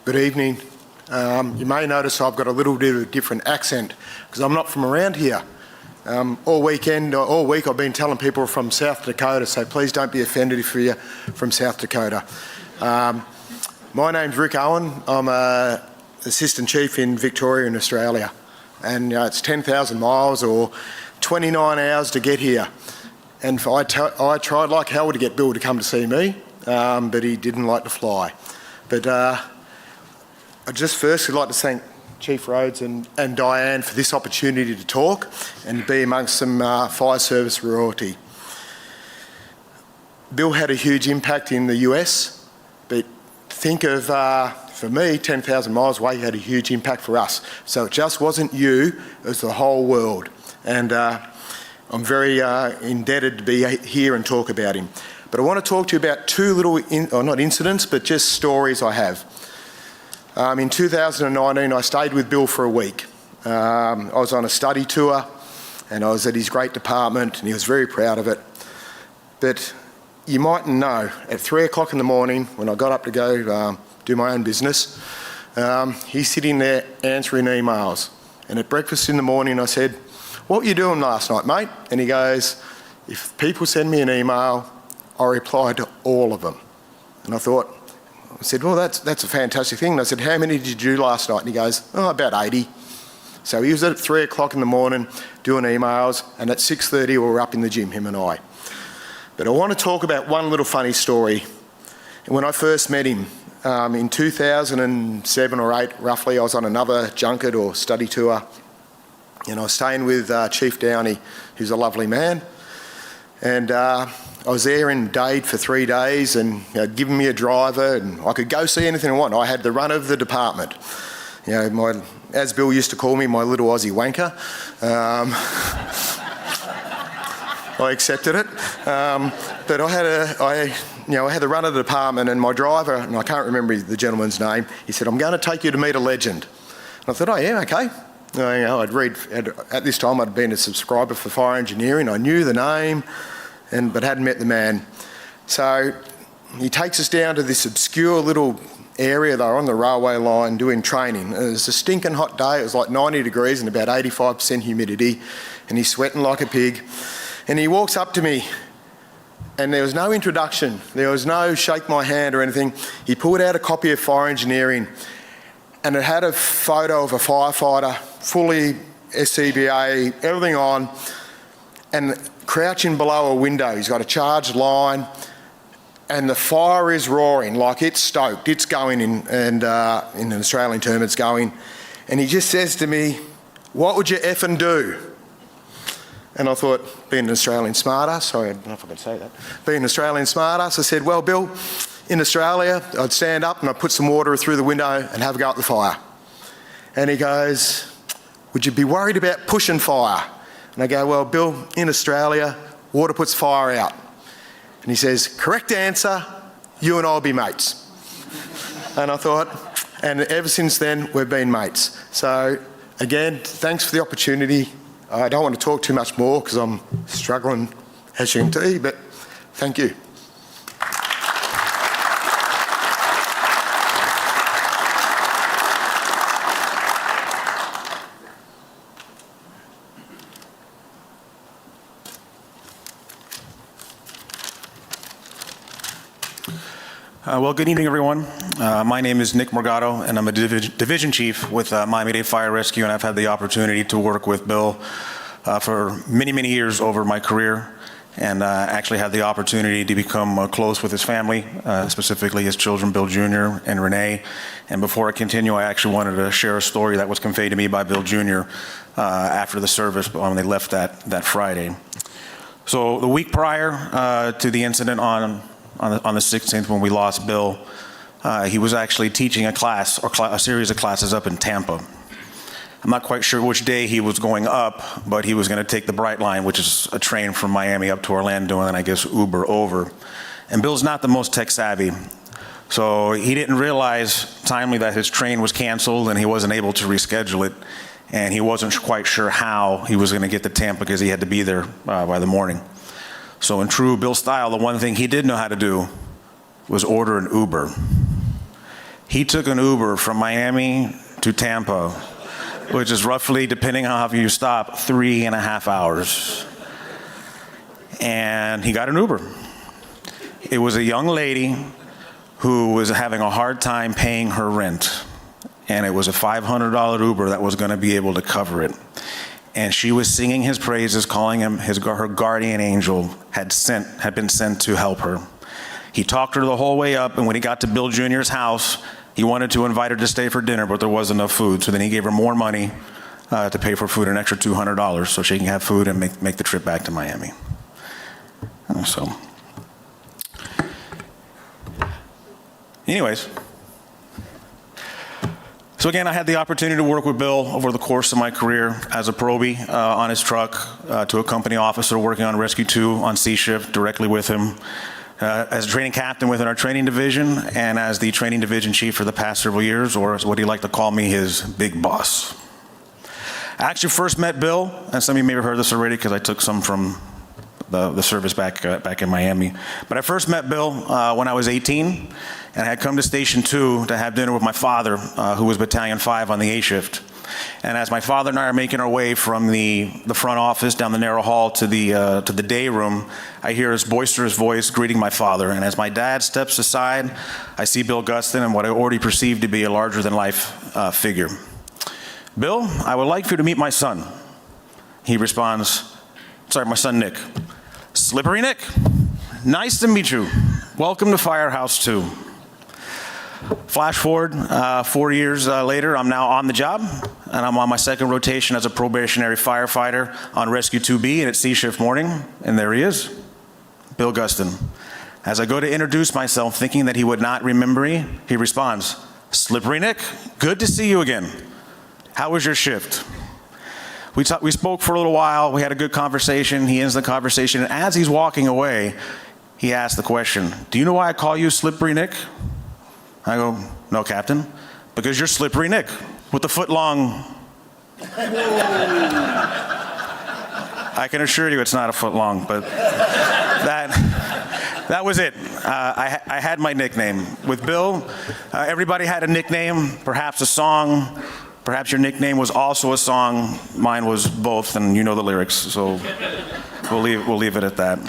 Good evening. You may notice I've got a little bit of a different accent because I'm not from around here. All week I've been telling people from South Dakota, so please don't be offended if you're from South Dakota. My name's Rick Owen. I'm an Assistant Chief in Victoria in Australia. And it's 10,000 miles or 29 hours to get here. And I tried like hell to get Bill to come to see me, but he didn't like to fly. But I'd just firstly like to thank Chief Rhodes and Diane for this opportunity to talk and be amongst some fire service royalty. Bill had a huge impact in the US, but think of, for me, 10,000 miles away, he had a huge impact for us. So it just wasn't you, it was the whole world. And I'm very indebted to be here and talk about him. But I want to talk to you about two little, not incidents, but just stories I have. In 2019, I stayed with Bill for a week. I was on a study tour and I was at his great department and he was very proud of it. But you mightn't know, at 3 o'clock in the morning, when I got up to go do my own business, he's sitting there answering emails. And at breakfast in the morning, I said, "What were you doing last night, mate?" And he goes, "If people send me an email, I reply to all of them." And I said, "Well, that's a fantastic thing." And I said, "How many did you do last night?" And he goes, "Oh, about 80. So he was at 3 o'clock in the morning doing emails, and at 6:30 we were up in the gym, him and I. But I want to talk about one little funny story. When I first met him, in 2007 or 8, roughly, I was on another junket or study tour, and I was staying with Chief Downey, who's a lovely man. And I was there in Dade for 3 days, and they'd given me a driver, and I could go see anything I want. I had the run of the department. You know, as Bill used to call me, my little Aussie wanker. I accepted it. But I had the run of the department, and my driver, and I can't remember the gentleman's name, he said, "I'm going to take you to meet a legend." And I thought, "Oh yeah, okay." At this time I'd been a subscriber for fire engineering. I knew the name, but hadn't met the man. So he takes us down to this obscure little area. They were on the railway line doing training. It was a stinking hot day. It was like 90 degrees and about 85% humidity, and he's sweating like a pig. And he walks up to me, and there was no introduction. There was no shake my hand or anything. He pulled out a copy of Fire Engineering, and it had a photo of a firefighter, fully SCBA, everything on, and crouching below a window. He's got a charged line, and the fire is roaring, like it's stoked, it's going in, and in an Australian term, it's going. And he just says to me, "What would you effing do?" And I thought, being an Australian smartass, sorry, I don't know if I can say that, being an Australian smartass, I said, "Well, Bill, in Australia, I'd stand up and I'd put some water through the window and have a go at the fire." And he goes, "Would you be worried about pushing fire?" And I go, "Well, Bill, in Australia, water puts fire out." And he says, "Correct answer, you and I'll be mates." And I thought, and ever since then, we've been mates. So again, thanks for the opportunity. I don't want to talk too much more because I'm struggling, as you can see, but thank you.
Well, good evening, everyone. My name is Nick Morgado, and I'm a division chief with Miami-Dade Fire Rescue, and I've had the opportunity to work with Bill for many, many years over my career, and actually had the opportunity to become close with his family, specifically his children, Bill Jr. and Renee. And before I continue, I actually wanted to share a story that was conveyed to me by Bill Jr. After the service when they left that Friday. So the week prior to the incident on the 16th when we lost Bill, he was actually teaching a class or a series of classes up in Tampa. I'm not quite sure which day he was going up, but he was going to take the Bright Line, which is a train from Miami up to Orlando, and then I guess Uber over. And Bill's not the most tech savvy, so he didn't realize timely that his train was canceled and he wasn't able to reschedule it, and he wasn't quite sure how he was going to get to Tampa because he had to be there by the morning. So in true Bill style, the one thing he did know how to do was order an Uber. He took an Uber from Miami to Tampa, which is roughly, depending on how you stop, 3.5 hours. And he got an Uber. It was a young lady who was having a hard time paying her rent. And it was a $500 Uber that was going to be able to cover it. And she was singing his praises, calling him her guardian angel had been sent to help her. He talked her the whole way up, and when he got to Bill Jr.'s house, he wanted to invite her to stay for dinner, but there wasn't enough food. So then he gave her more money to pay for food, an extra $200, so she can have food and make the trip back to Miami. So, anyways. So again, I had the opportunity to work with Bill over the course of my career as a probie on his truck, to a company officer working on Rescue 2 on C shift directly with him, as a training captain within our training division, and as the training division chief for the past several years, or as what he liked to call me, his big boss. I actually first met Bill, and some of you may have heard this already because I took some from the service back in Miami. But I first met Bill when I was 18, and I had come to Station 2 to have dinner with my father, who was Battalion 5 on the A shift. And as my father and I are making our way from the front office down the narrow hall to the day room, I hear his boisterous voice greeting my father. And as my dad steps aside, I see Bill Gustin and what I already perceived to be a larger-than-life figure. Bill, I would like for you to meet my son. He responds, sorry, my son Nick. Slippery Nick, nice to meet you. Welcome to Firehouse 2. Flash forward 4 years later, I'm now on the job, and I'm on my second rotation as a probationary firefighter on Rescue 2B, and it's C shift morning, and there he is, Bill Gustin. As I go to introduce myself, thinking that he would not remember me, he responds, Slippery Nick, good to see you again. How was your shift? We spoke for a little while, we had a good conversation, he ends the conversation, and as he's walking away, he asked the question, do you know why I call you Slippery Nick? I go, no, Captain, because you're Slippery Nick with the foot-long. I can assure you it's not a foot long, but that was it. I had my nickname. With Bill, everybody had a nickname, perhaps a song. Perhaps your nickname was also a song. Mine was both, and you know the lyrics, so we'll leave it at that.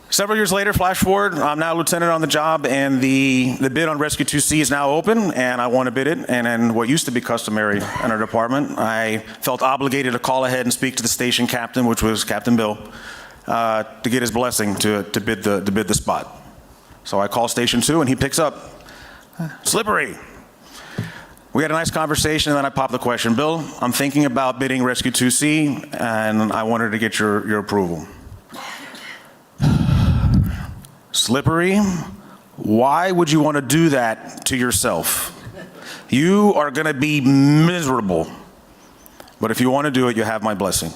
Several years later, flash forward, I'm now lieutenant on the job, and the bid on Rescue 2C is now open, and I want to bid it. And in what used to be customary in our department, I felt obligated to call ahead and speak to the station captain, which was Captain Bill, to get his blessing to bid the spot. So I call Station 2, and he picks up, Slippery. We had a nice conversation, and then I popped the question, Bill, I'm thinking about bidding Rescue 2C, and I wanted to get your approval. Slippery, why would you want to do that to yourself? You are going to be miserable. But if you want to do it, you have my blessing.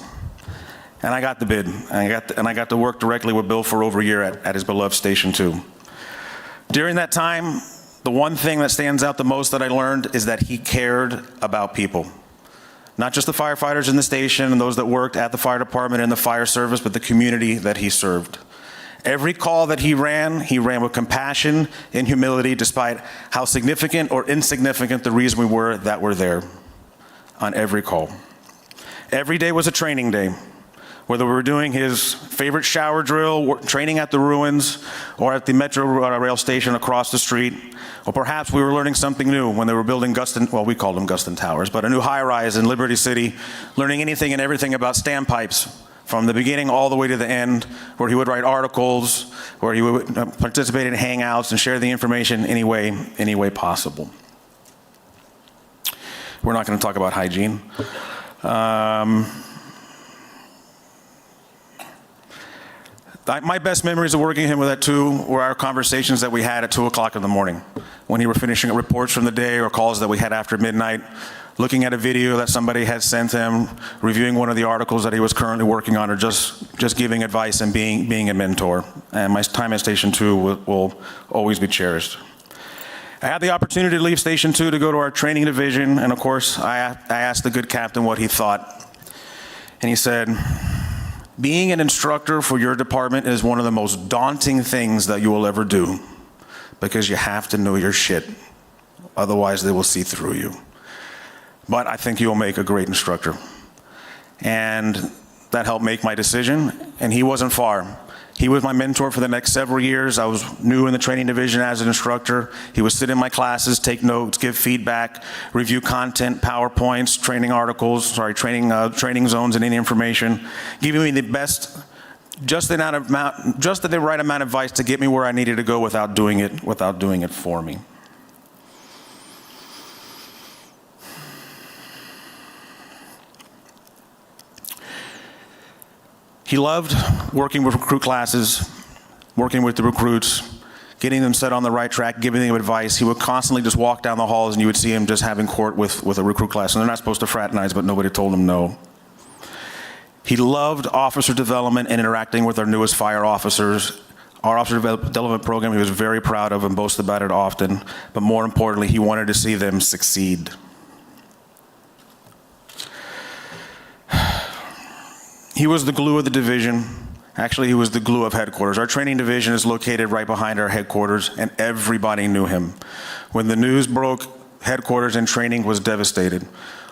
And I got the bid. And I got to work directly with Bill for over a year at his beloved Station 2. During that time, the one thing that stands out the most that I learned is that he cared about people. Not just the firefighters in the station and those that worked at the fire department and the fire service, but the community that he served. Every call that he ran with compassion and humility, despite how significant or insignificant the reason we were that were there on every call. Every day was a training day, whether we were doing his favorite shower drill, training at the ruins, or at the Metro rail station across the street, or perhaps we were learning something new when they were building Gustin, well, we called them Gustin Towers, but a new high-rise in Liberty City, learning anything and everything about standpipes from the beginning all the way to the end, where he would write articles, where he would participate in hangouts and share the information any way possible. We're not going to talk about hygiene. My best memories of working him with at 2 were our conversations that we had at 2 o'clock in the morning when he were finishing reports from the day or calls that we had after midnight, looking at a video that somebody had sent him, reviewing one of the articles that he was currently working on, or just giving advice and being a mentor. And my time at Station 2 will always be cherished. I had the opportunity to leave Station 2 to go to our training division, and of course, I asked the good captain what he thought. And he said, being an instructor for your department is one of the most daunting things that you will ever do, because you have to know your shit. Otherwise, they will see through you. But I think you'll make a great instructor. And that helped make my decision, and he wasn't far. He was my mentor for the next several years. I was new in the training division as an instructor. He would sit in my classes, take notes, give feedback, review content, PowerPoints, training articles, training zones and any information, giving me the best, just the right amount of advice to get me where I needed to go without doing it for me. He loved working with recruit classes, working with the recruits, getting them set on the right track, giving them advice. He would constantly just walk down the halls and you would see him just having court with a recruit class. And they're not supposed to fraternize, but nobody told him no. He loved officer development and interacting with our newest fire officers. Our officer development program he was very proud of and boasted about it often. But more importantly, he wanted to see them succeed. He was the glue of the division. Actually, he was the glue of headquarters. Our training division is located right behind our headquarters, and everybody knew him. When the news broke, headquarters and training was devastated.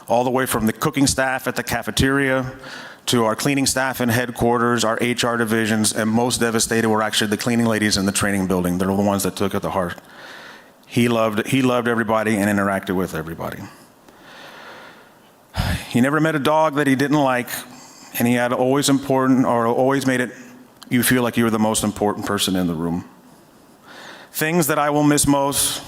All the way from the cooking staff at the cafeteria to our cleaning staff in headquarters, our HR divisions, and most devastated were actually the cleaning ladies in the training building. They're the ones that took it to heart. He loved everybody and interacted with everybody. He never met a dog that he didn't like. And he had always made it you feel like you were the most important person in the room. Things that I will miss most,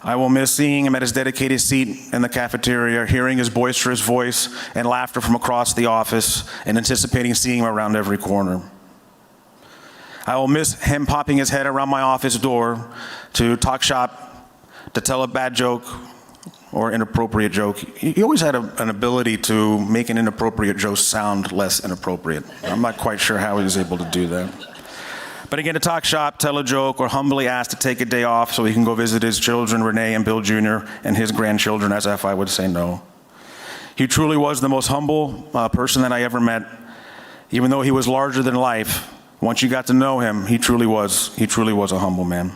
I will miss seeing him at his dedicated seat in the cafeteria, hearing his boisterous voice and laughter from across the office, and anticipating seeing him around every corner. I will miss him popping his head around my office door to talk shop, to tell a bad joke, or inappropriate joke. He always had an ability to make an inappropriate joke sound less inappropriate. I'm not quite sure how he was able to do that. But again, to talk shop, tell a joke, or humbly ask to take a day off so he can go visit his children, Renee and Bill Jr., and his grandchildren, as if I would say no. He truly was the most humble person that I ever met. Even though he was larger than life, once you got to know him, he truly was a humble man.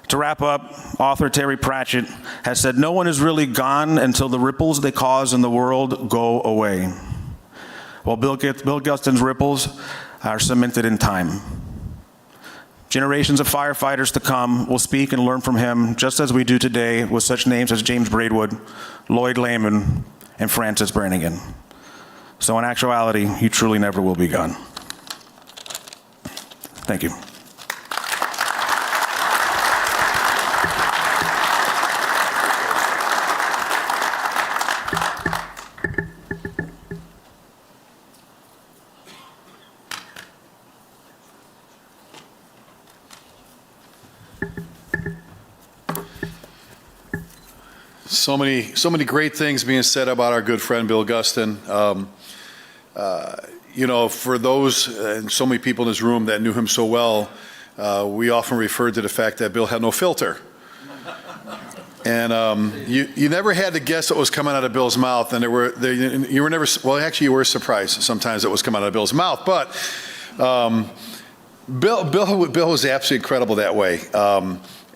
To wrap up, author Terry Pratchett has said, "No one is really gone until the ripples they cause in the world go away." Well, Bill Gustin's ripples are cemented in time. Generations of firefighters to come will speak and learn from him, just as we do today with such names as James Braidwood, Lloyd Lehman, and Francis Brannigan. So in actuality, he truly never will be gone. Thank you.
So many great things being said about our good friend Bill Gustin. For those and so many people in this room that knew him so well, we often referred to the fact that Bill had no filter. And you never had to guess what was coming out of Bill's mouth, and you were never, well, actually you were surprised sometimes it was coming out of Bill's mouth, but Bill was absolutely incredible that way.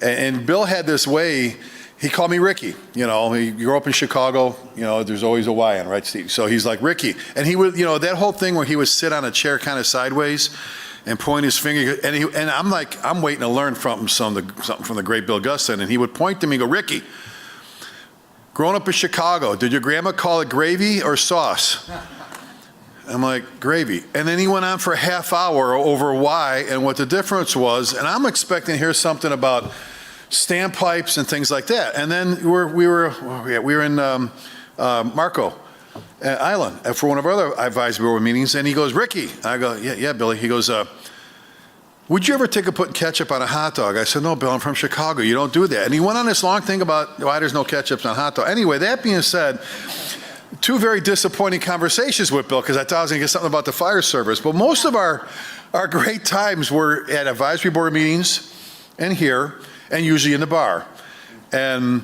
And Bill had this way, he called me Ricky. You know, he grew up in Chicago, you know, there's always a Y on, right, Steve? So he's like, Ricky. And he would, you know, that whole thing where he would sit on a chair kind of sideways and point his finger, and I'm like, I'm waiting to learn from something from the great Bill Gustin, and he would point to me and go, Ricky, growing up in Chicago, did your grandma call it gravy or sauce? I'm like, gravy. And then he went on for a half hour over why and what the difference was, and I'm expecting to hear something about standpipes and things like that. And then we were in Marco Island for one of our other advisory board meetings, and he goes, Ricky. I go, yeah, Billy. He goes, would you ever think of putting ketchup on a hot dog? I said, no, Bill, I'm from Chicago. You don't do that. And he went on this long thing about why there's no ketchup on hot dog. Anyway, that being said, two very disappointing conversations with Bill, because I thought I was going to get something about the fire service. But most of our great times were at advisory board meetings and here, and usually in the bar. And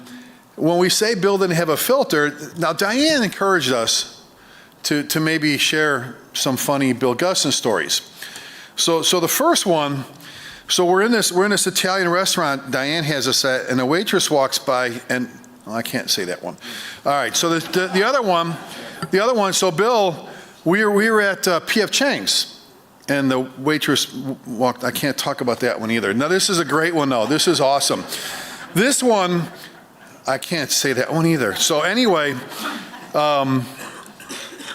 when we say Bill didn't have a filter, now Diane encouraged us to maybe share some funny Bill Gustin stories. So the first one, so we're in this Italian restaurant. Diane has us at, and a waitress walks by, and I can't say that one. All right, so the other one. So Bill, we were at P.F. Chang's, and the waitress walked. I can't talk about that one either. Now this is a great one though. This is awesome. This one, I can't say that one either. So anyway,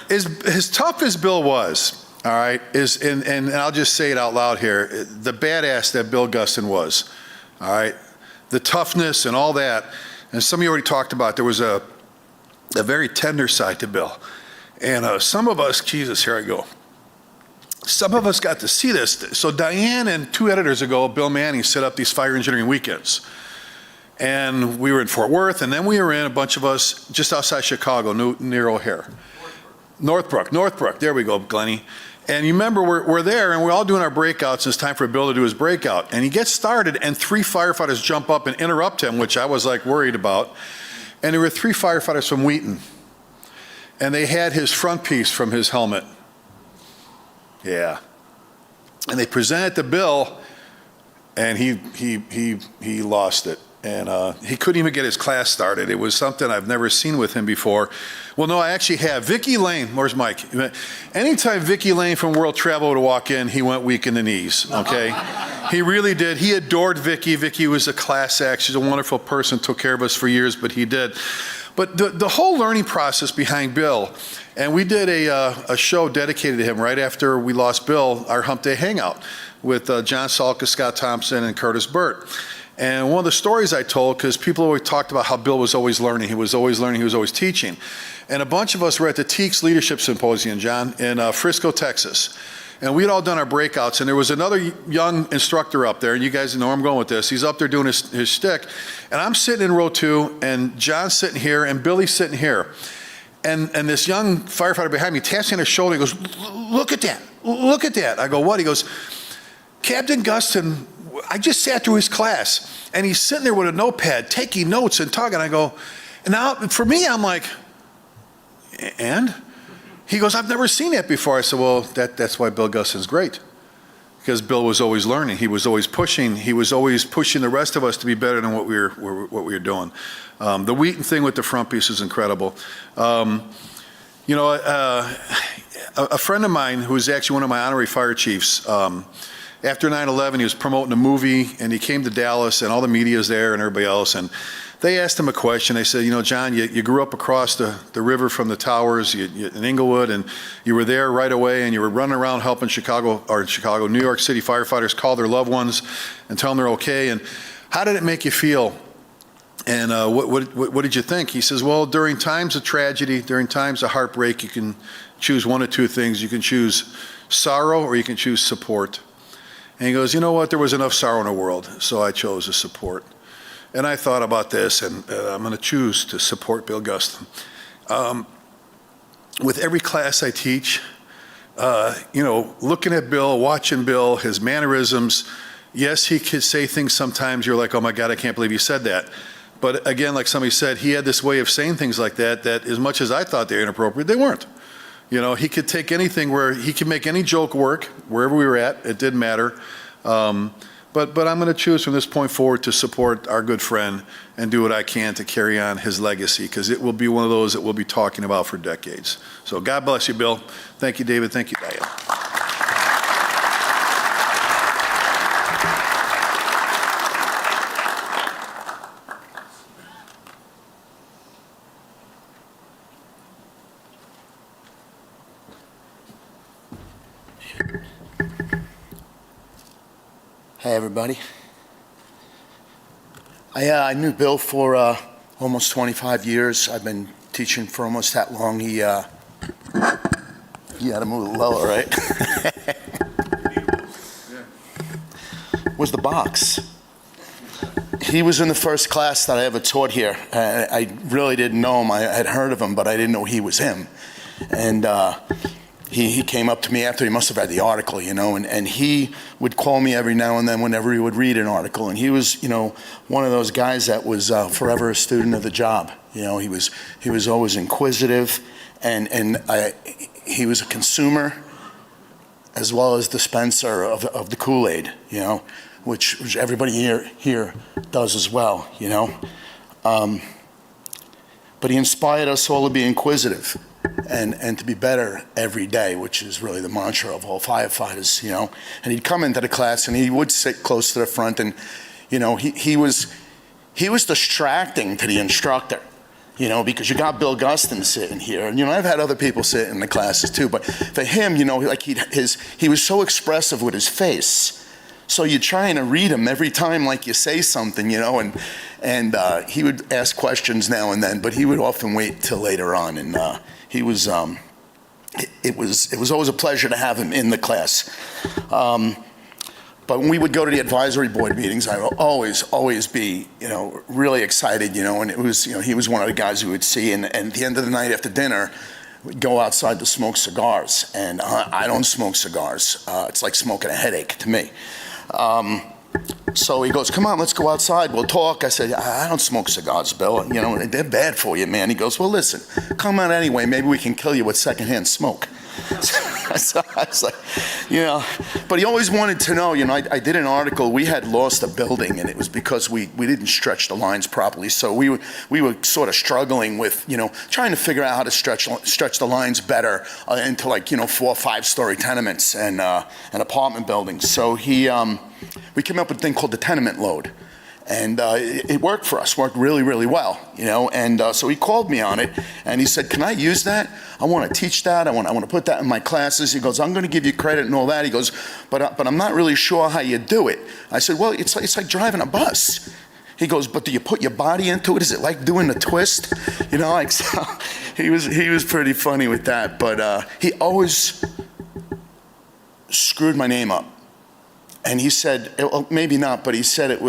as tough as Bill was, all right, and I'll just say it out loud here, the badass that Bill Gustin was, all right, the toughness and all that, and some of you already talked about, there was a very tender side to Bill. And some of us, Jesus, here I go. Some of us got to see this. So Diane and two editors ago, Bill Manning set up these fire engineering weekends. And we were in Fort Worth, and then we were in, a bunch of us, just outside Chicago, near O'Hare. Northbrook, there we go, Glennie. And you remember, we're there, and we're all doing our breakouts, and it's time for Bill to do his breakout. And he gets started, and 3 firefighters jump up and interrupt him, which I was like worried about. And there were 3 firefighters from Wheaton. And they had his front piece from his helmet. Yeah. And they presented to Bill, and he lost it. And he couldn't even get his class started. It was something I've never seen with him before. Well, no, I actually have. Vicki Lane, where's Mike? Anytime Vicki Lane from World Travel would walk in, he went weak in the knees, okay? He really did. He adored Vicki. Vicki was a class act. She's a wonderful person, took care of us for years, but he did. But the whole learning process behind Bill, and we did a show dedicated to him right after we lost Bill, our Hump Day Hangout, with John Salka, Scott Thompson, and Curtis Burt. And one of the stories I told, because people always talked about how Bill was always learning, he was always learning, he was always teaching. And a bunch of us were at the TEACS Leadership Symposium, John, in Frisco, Texas. And we had all done our breakouts, and there was another young instructor up there, and you guys know where I'm going with this. He's up there doing his shtick, and I'm sitting in row 2, and John's sitting here, and Billy's sitting here. And this young firefighter behind me taps me on his shoulder, he goes, look at that, look at that. I go, what? He goes, Captain Gustin, I just sat through his class, and he's sitting there with a notepad, taking notes and talking. I go, and now for me, I'm like, and? He goes, I've never seen that before. I said, well, that's why Bill Gustin's great. Because Bill was always learning. He was always pushing. He was always pushing the rest of us to be better than what we were doing. The Wheaton thing with the front piece is incredible. A friend of mine who was actually one of my honorary fire chiefs, after 9/11, he was promoting a movie, and he came to Dallas, and all the media's there and everybody else, and they asked him a question. They said, John, you grew up across the river from the towers in Inglewood, and you were there right away, and you were running around helping New York City firefighters call their loved ones and tell them they're okay, and how did it make you feel? And what did you think? He says, well, during times of tragedy, during times of heartbreak, you can choose one of two things. You can choose sorrow or you can choose support. And he goes, you know what? There was enough sorrow in the world, so I chose the support. And I thought about this, and I'm going to choose to support Bill Gustin. With every class I teach, looking at Bill, watching Bill, his mannerisms, yes, he could say things sometimes you're like, oh my God, I can't believe he said that. But again, like somebody said, he had this way of saying things like that, that as much as I thought they were inappropriate, they weren't. You know, he could take anything where he could make any joke work, wherever we were at, it didn't matter. But I'm going to choose from this point forward to support our good friend and do what I can to carry on his legacy, because it will be one of those that we'll be talking about for decades. So God bless you, Bill. Thank you, David. Thank you, Diane.
Hey, everybody. I knew Bill for almost 25 years. I've been teaching for almost that long. He had to move a little lower, right? Where's the box? He was in the first class that I ever taught here. I really didn't know him. I had heard of him, but I didn't know he was him. And he came up to me after, he must have read the article, you know, and he would call me every now and then whenever he would read an article. And he was, you know, one of those guys that was forever a student of the job. You know, he was always inquisitive, and he was a consumer as well as dispenser of the Kool-Aid, you know, which everybody here does as well, you know. But he inspired us all to be inquisitive and to be better every day, which is really the mantra of all firefighters, you know. And he'd come into the class and he would sit close to the front, and, you know, he was distracting to the instructor, you know, because you got Bill Gustin sitting here. And, you know, I've had other people sit in the classes too, but for him, you know, like he was so expressive with his face. So you're trying to read him every time, like you say something, you know, and he would ask questions now and then, but he would often wait till later on. And he was, it was always a pleasure to have him in the class. But when we would go to the advisory board meetings, I would always be, you know, really excited, you know, and it was, you know, he was one of the guys we would see, and at the end of the night after dinner, we'd go outside to smoke cigars, and I don't smoke cigars. It's like smoking a headache to me. So he goes, come on, let's go outside, we'll talk. I said, I don't smoke cigars, Bill. You know, they're bad for you, man. He goes, well, listen, come on anyway. Maybe we can kill you with secondhand smoke. So I was like, you know, but he always wanted to know, you know, I did an article, we had lost a building, and it was because we didn't stretch the lines properly. So we were sort of struggling with, you know, trying to figure out how to stretch the lines better into, like, you know, 4 or 5 story tenements and apartment buildings. So we came up with a thing called the tenement load. And it worked for us, worked really, really well, you know. And so he called me on it, and he said, can I use that? I want to teach that. I want to put that in my classes. He goes, I'm going to give you credit and all that. He goes, but I'm not really sure how you do it. I said, well, it's like driving a bus. He goes, but do you put your body into it? Is it like doing the twist? You know, like, so he was pretty funny with that. But he always screwed my name up. And he said, well, maybe not, but he said it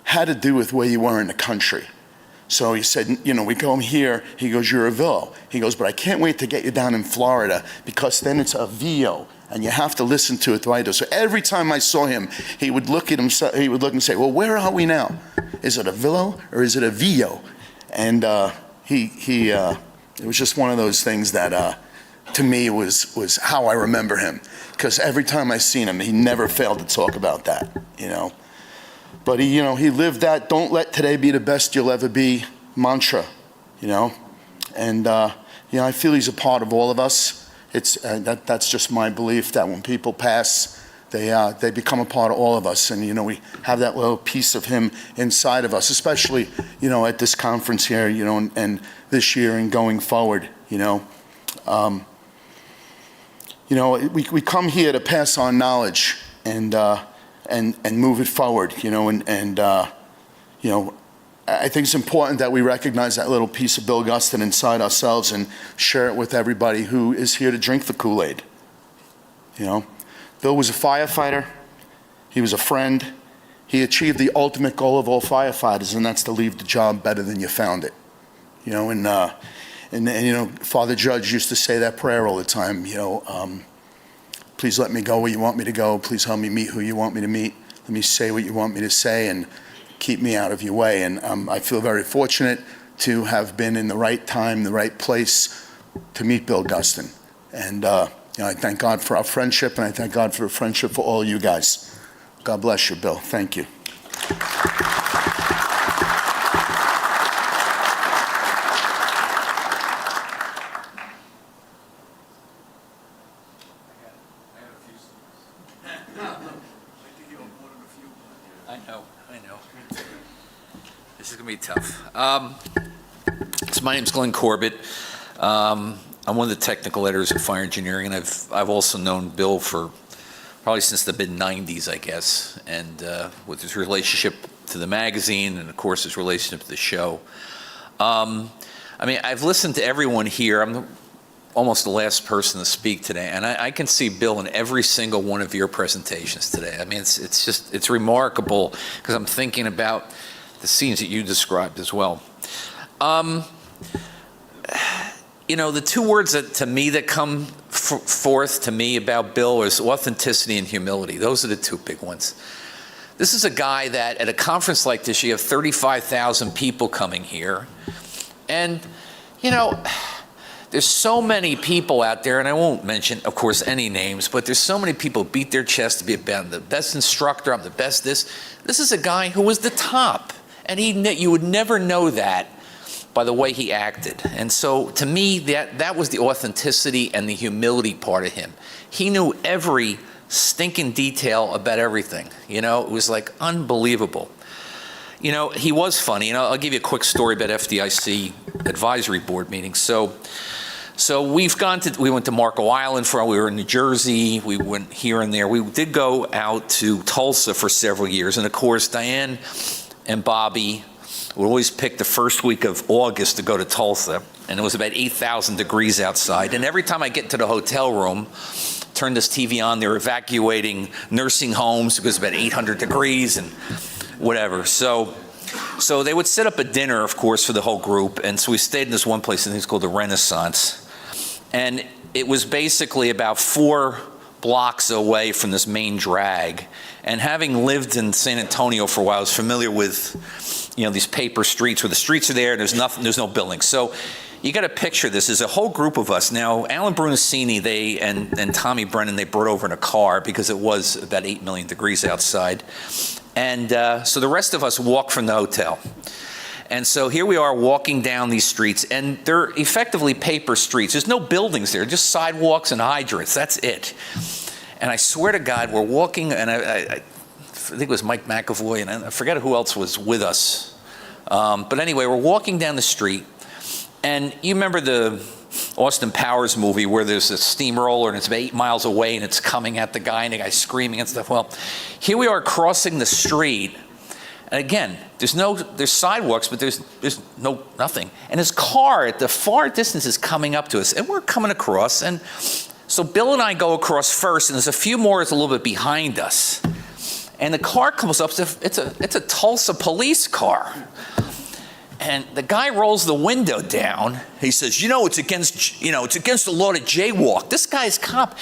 had to do with where you were in the country. So he said, you know, we come here, he goes, you're a VO. He goes, but I can't wait to get you down in Florida, because then it's a VO, and you have to listen to it the way I do. So every time I saw him, he would look at himself, he would look and say, well, where are we now? Is it a VO or is it a VO? And it was just one of those things that, to me, was how I remember him. Because every time I seen him, he never failed to talk about that, you know. But he lived that "don't let today be the best you'll ever be" mantra, you know. And you know, I feel he's a part of all of us. That's just my belief, that when people pass, they become a part of all of us. And you know, we have that little piece of him inside of us, especially, you know, at this conference here, you know, and this year and going forward, you know. You know, we come here to pass on knowledge and move it forward, you know, and you know, I think it's important that we recognize that little piece of Bill Gustin inside ourselves and share it with everybody who is here to drink the Kool-Aid. You know, Bill was a firefighter. He was a friend. He achieved the ultimate goal of all firefighters, and that's to leave the job better than you found it. You know, and you know, Father Judge used to say that prayer all the time, you know, please let me go where you want me to go. Please help me meet who you want me to meet. Let me say what you want me to say. And
keep me out of your way. And I feel very fortunate to have been in the right time, the right place to meet Bill Gustin. And I thank God for our friendship, and I thank God for the friendship for all you guys. God bless you, Bill. Thank you.
I know. This is going to be tough. So my name's Glenn Corbett. I'm one of the technical editors of Fire Engineering, and I've also known Bill for probably since the mid-'90s, I guess, and with his relationship to the magazine and, of course, his relationship to the show. I mean, I've listened to everyone here. I'm almost the last person to speak today, and I can see Bill in every single one of your presentations today. I mean, it's remarkable because I'm thinking about the scenes that you described as well. You know, the two words that to me that come forth to me about Bill is authenticity and humility. Those are the two big ones. This is a guy that at a conference like this, you have 35,000 people coming here. And, you know, there's so many people out there, and I won't mention, of course, any names, but there's so many people who beat their chest to be I'm the best instructor, I'm the best this. This is a guy who was the top, and you would never know that by the way he acted. And so to me, that was the authenticity and the humility part of him. He knew every stinking detail about everything. You know, it was like unbelievable. You know, he was funny. And I'll give you a quick story about FDIC advisory board meetings. So we went to Marco Island we were in New Jersey, we went here and there. We did go out to Tulsa for several years. And of course, Diane and Bobby would always pick the first week of August to go to Tulsa. And it was about 8,000 degrees outside. And every time I get to the hotel room, turn this TV on, they're evacuating nursing homes because it's about 800 degrees and whatever. So they would set up a dinner, of course, for the whole group. And so we stayed in this one place, I think it's called the Renaissance. And it was basically about 4 blocks away from this main drag. And having lived in San Antonio for a while, I was familiar with, you know, these paper streets where the streets are there and there's no buildings. So you got to picture this. There's a whole group of us. Now, Alan Brunacini, and Tommy Brennan, they brought over in a car because it was about 8 million degrees outside. And so the rest of us walked from the hotel. And so here we are walking down these streets, and they're effectively paper streets. There's no buildings there, just sidewalks and hydrants. That's it. And I swear to God, we're walking, and I think it was Mike McAvoy, and I forget who else was with us. But anyway, we're walking down the street, and you remember the Austin Powers movie where there's a steamroller, and it's about 8 miles away, and it's coming at the guy, and the guy's screaming and stuff. Well, here we are crossing the street. And again, there's sidewalks, but there's nothing. And his car at the far distance is coming up to us, and we're coming across. And so Bill and I go across first, and there's a few more that's a little bit behind us. And the car comes up. It's a Tulsa police car. And the guy rolls the window down. He says, it's against the law to jaywalk. This guy's cop.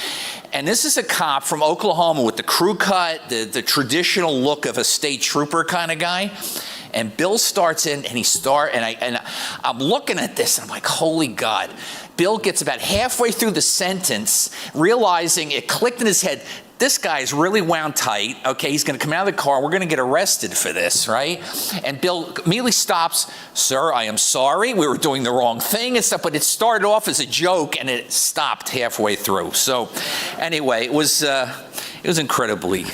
And this is a cop from Oklahoma with the crew cut, the traditional look of a state trooper kind of guy. And Bill starts in, and I'm looking at this, and I'm like, holy God. Bill gets about halfway through the sentence, realizing it clicked in his head, this guy's really wound tight. Okay, he's going to come out of the car. We're going to get arrested for this, right? And Bill immediately stops. Sir, I am sorry. We were doing the wrong thing and stuff. But it started off as a joke, and it stopped halfway through. So, anyway, it was incredibly,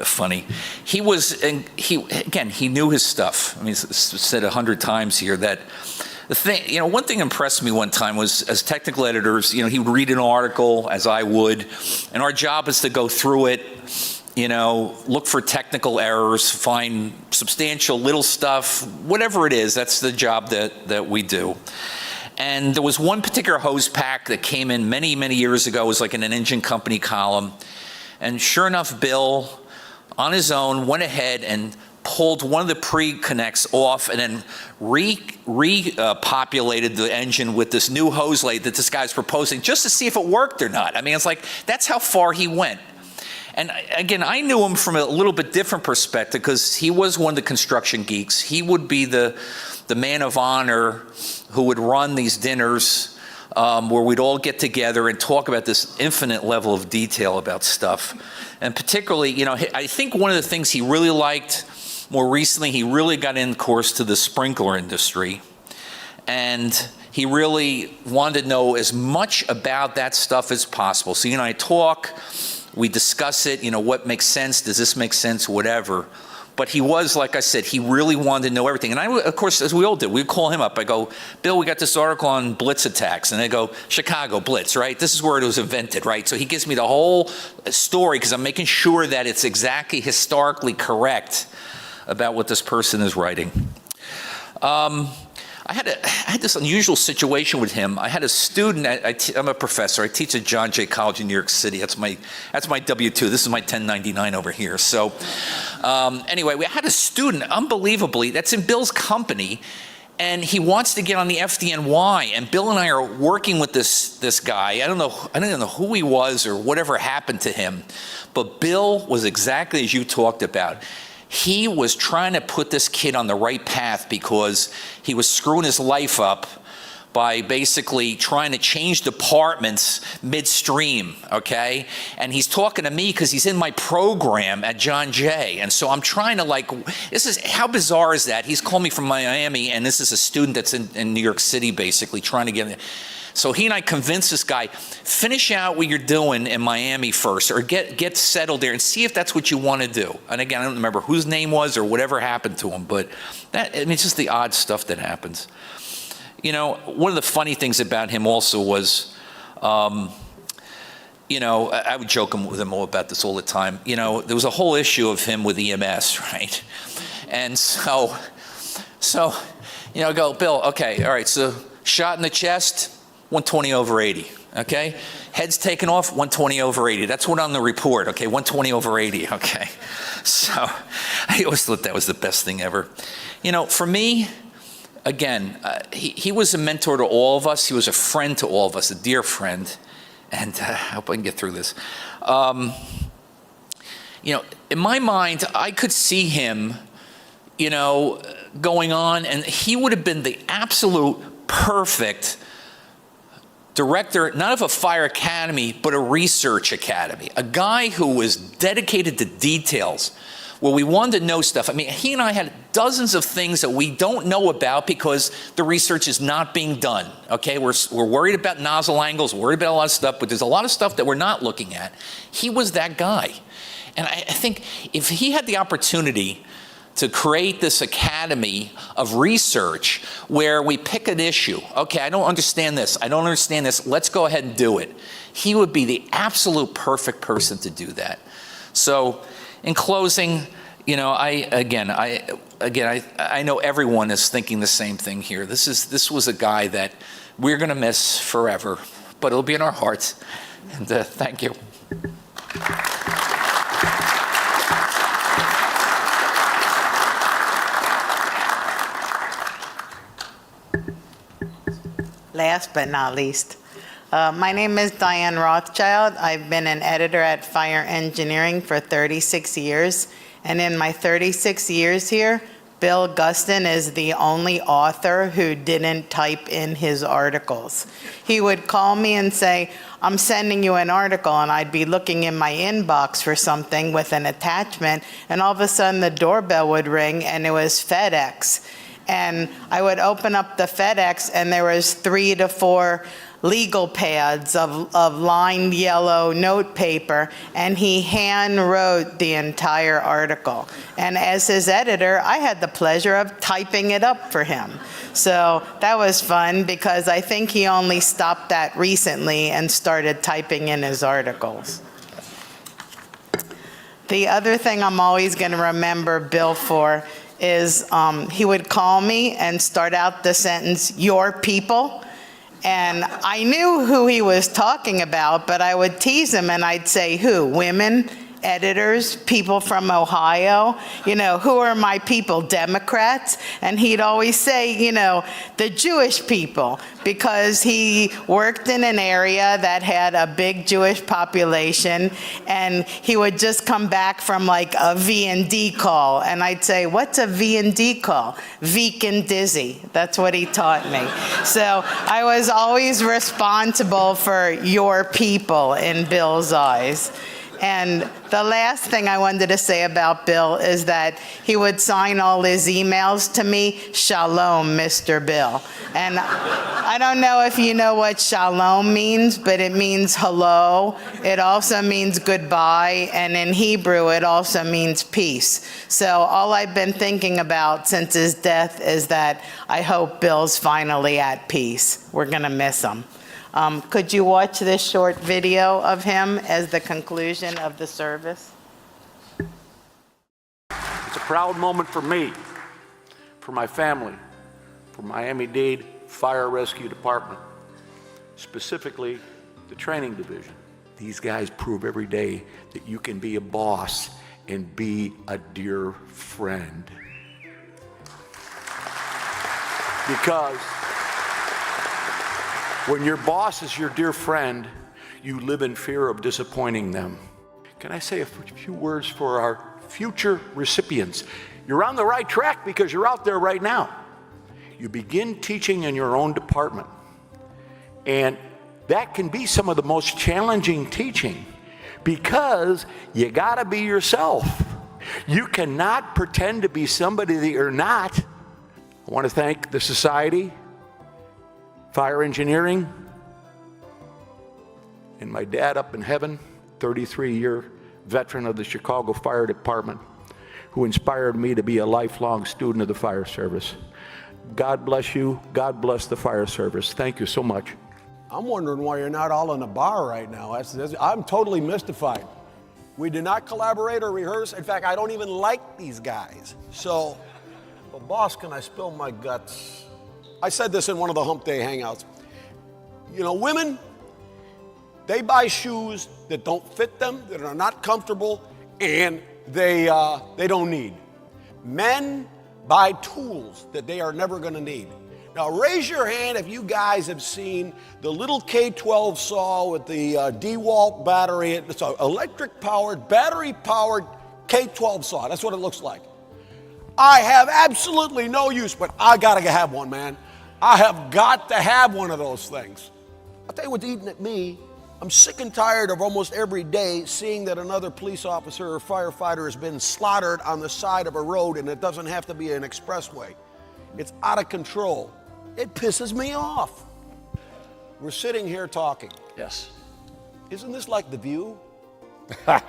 funny. He knew his stuff. I mean, it's said 100 times here that. The thing, one thing impressed me one time was, as technical editors, he would read an article, as I would, and our job is to go through it, look for technical errors, find substantial little stuff, whatever it is, that's the job that we do. And there was one particular hose pack that came in many, many years ago. It was like in an engine company column. And sure enough, Bill, on his own, went ahead and pulled one of the pre-connects off and then repopulated the engine with this new hose lathe that this guy's proposing just to see if it worked or not. I mean, it's like, that's how far he went. And again, I knew him from a little bit different perspective because he was one of the construction geeks. He would be the man of honor who would run these dinners where we'd all get together and talk about this infinite level of detail about stuff. And particularly, you know, I think one of the things he really liked more recently, he really got in, of course, to the sprinkler industry. And he really wanted to know as much about that stuff as possible. So, you know, I talk, we discuss it, you know, what makes sense, does this make sense, whatever. But he was, like I said, he really wanted to know everything. And I, of course, as we all did, we'd call him up. I go, Bill, we got this article on Blitz attacks. And I go, Chicago Blitz, right? This is where it was invented, right? So he gives me the whole story because I'm making sure that it's exactly historically correct about what this person is writing. I had this unusual situation with him. I had a student, I'm a professor, I teach at John Jay College in New York City. That's my W-2. This is my 1099 over here. So anyway, we had a student, unbelievably, that's in Bill's company, and he wants to get on the FDNY, and Bill and I are working with this guy. I don't know who he was or whatever happened to him, but Bill was exactly as you talked about. He was trying to put this kid on the right path because he was screwing his life up by basically trying to change departments midstream, okay? And he's talking to me because he's in my program at John Jay. And so I'm trying to how bizarre is that? He's called me from Miami, and this is a student that's in New York City, basically, trying to get in. So he and I convinced this guy, finish out what you're doing in Miami first, or get settled there and see if that's what you want to do. And again, I don't remember whose name was or whatever happened to him, but it's just the odd stuff that happens. You know, one of the funny things about him also was, you know, I would joke with him all about this all the time. You know, there was a whole issue of him with EMS, right? And so, you know, I go, Bill, okay, all right, so shot in the chest, 120/80, okay? Head's taken off, 120/80. That's what on the report, okay? 120/80, okay? So I always thought that was the best thing ever. You know, for me, again, he was a mentor to all of us. He was a friend to all of us, a dear friend. And I hope I can get through this. You know, in my mind, I could see him, you know, going on, and he would have been the absolute perfect director, not of a fire academy, but a research academy. A guy who was dedicated to details, where we wanted to know stuff. I mean, he and I had dozens of things that we don't know about because the research is not being done, okay? We're worried about nozzle angles, worried about a lot of stuff, but there's a lot of stuff that we're not looking at. He was that guy. And I think if he had the opportunity to create this academy of research where we pick an issue. Okay, I don't understand this. I don't understand this. Let's go ahead and do it. He would be the absolute perfect person to do that. So in closing, you know, I know everyone is thinking the same thing here. This was a guy that we're going to miss forever, but it'll be in our hearts. And thank you.
Last but not least, my name is Diane Rothschild. I've been an editor at Fire Engineering for 36 years. And in my 36 years here, Bill Gustin is the only author who didn't type in his articles. He would call me and say, I'm sending you an article, and I'd be looking in my inbox for something with an attachment, and all of a sudden the doorbell would ring, and it was FedEx. And I would open up the FedEx, and there was 3 to 4 legal pads of lined yellow note paper, and he hand wrote the entire article. And as his editor, I had the pleasure of typing it up for him. So that was fun because I think he only stopped that recently and started typing in his articles. The other thing I'm always going to remember Bill for is he would call me and start out the sentence, "Your people." And I knew who he was talking about, but I would tease him and I'd say, who? Women, editors, people from Ohio, who are my people, Democrats? And he'd always say, the Jewish people, because he worked in an area that had a big Jewish population, and he would just come back from like a V&D call, and I'd say, what's a V&D call? Veek and dizzy. That's what he taught me. So I was always responsible for your people in Bill's eyes. And the last thing I wanted to say about Bill is that he would sign all his emails to me, Shalom, Mr. Bill. And I don't know if you know what shalom means, but it means hello. It also means goodbye. And in Hebrew, it also means peace. So all I've been thinking about since his death is that I hope Bill's finally at peace. We're going to miss him. Could you watch this short video of him as the conclusion of the service?
It's a proud moment for me, for my family, for Miami-Dade Fire Rescue Department, specifically the training division. These guys prove every day that you can be a boss and be a dear friend. Because when your boss is your dear friend, you live in fear of disappointing them. Can I say a few words for our future recipients? You're on the right track because you're out there right now. You begin teaching in your own department. And that can be some of the most challenging teaching because you gotta be yourself. You cannot pretend to be somebody that you're not. I want to thank the Society, Fire Engineering, and my dad up in heaven, 33-year veteran of the Chicago Fire Department, who inspired me to be a lifelong student of the fire service. God bless you. God bless the fire service. Thank you so much.
I'm wondering why you're not all in a bar right now. I'm totally mystified. We did not collaborate or rehearse. In fact, I don't even like these guys. So, well, boss, can I spill my guts? I said this in one of the Hump Day Hangouts. Women, they buy shoes that don't fit them, that are not comfortable, and they don't need. Men buy tools that they are never going to need. Now, raise your hand if you guys have seen the little K-12 saw with the DeWalt battery. It's an electric-powered, battery-powered K-12 saw. That's what it looks like. I have absolutely no use, but I got to have one, man. I have got to have one of those things. I'll tell you what's eating at me. I'm sick and tired of almost every day seeing that another police officer or firefighter has been slaughtered on the side of a road, and it doesn't have to be an expressway. It's out of control. It pisses me off. We're sitting here talking.
Yes.
Isn't this like The View? Because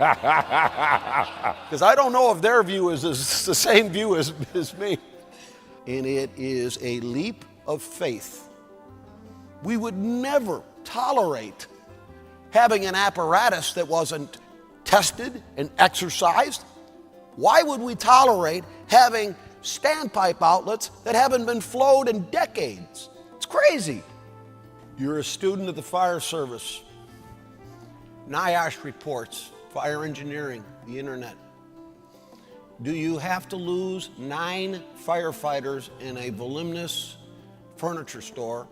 I don't know if their view is the same view as me. And it is a leap of faith. We would never tolerate having an apparatus that wasn't tested and exercised. Why would we tolerate having standpipe outlets that haven't been flowed in decades? It's crazy. You're a student of the fire service. NIOSH reports, fire engineering, the internet. Do you have to lose 9 firefighters in a voluminous furniture store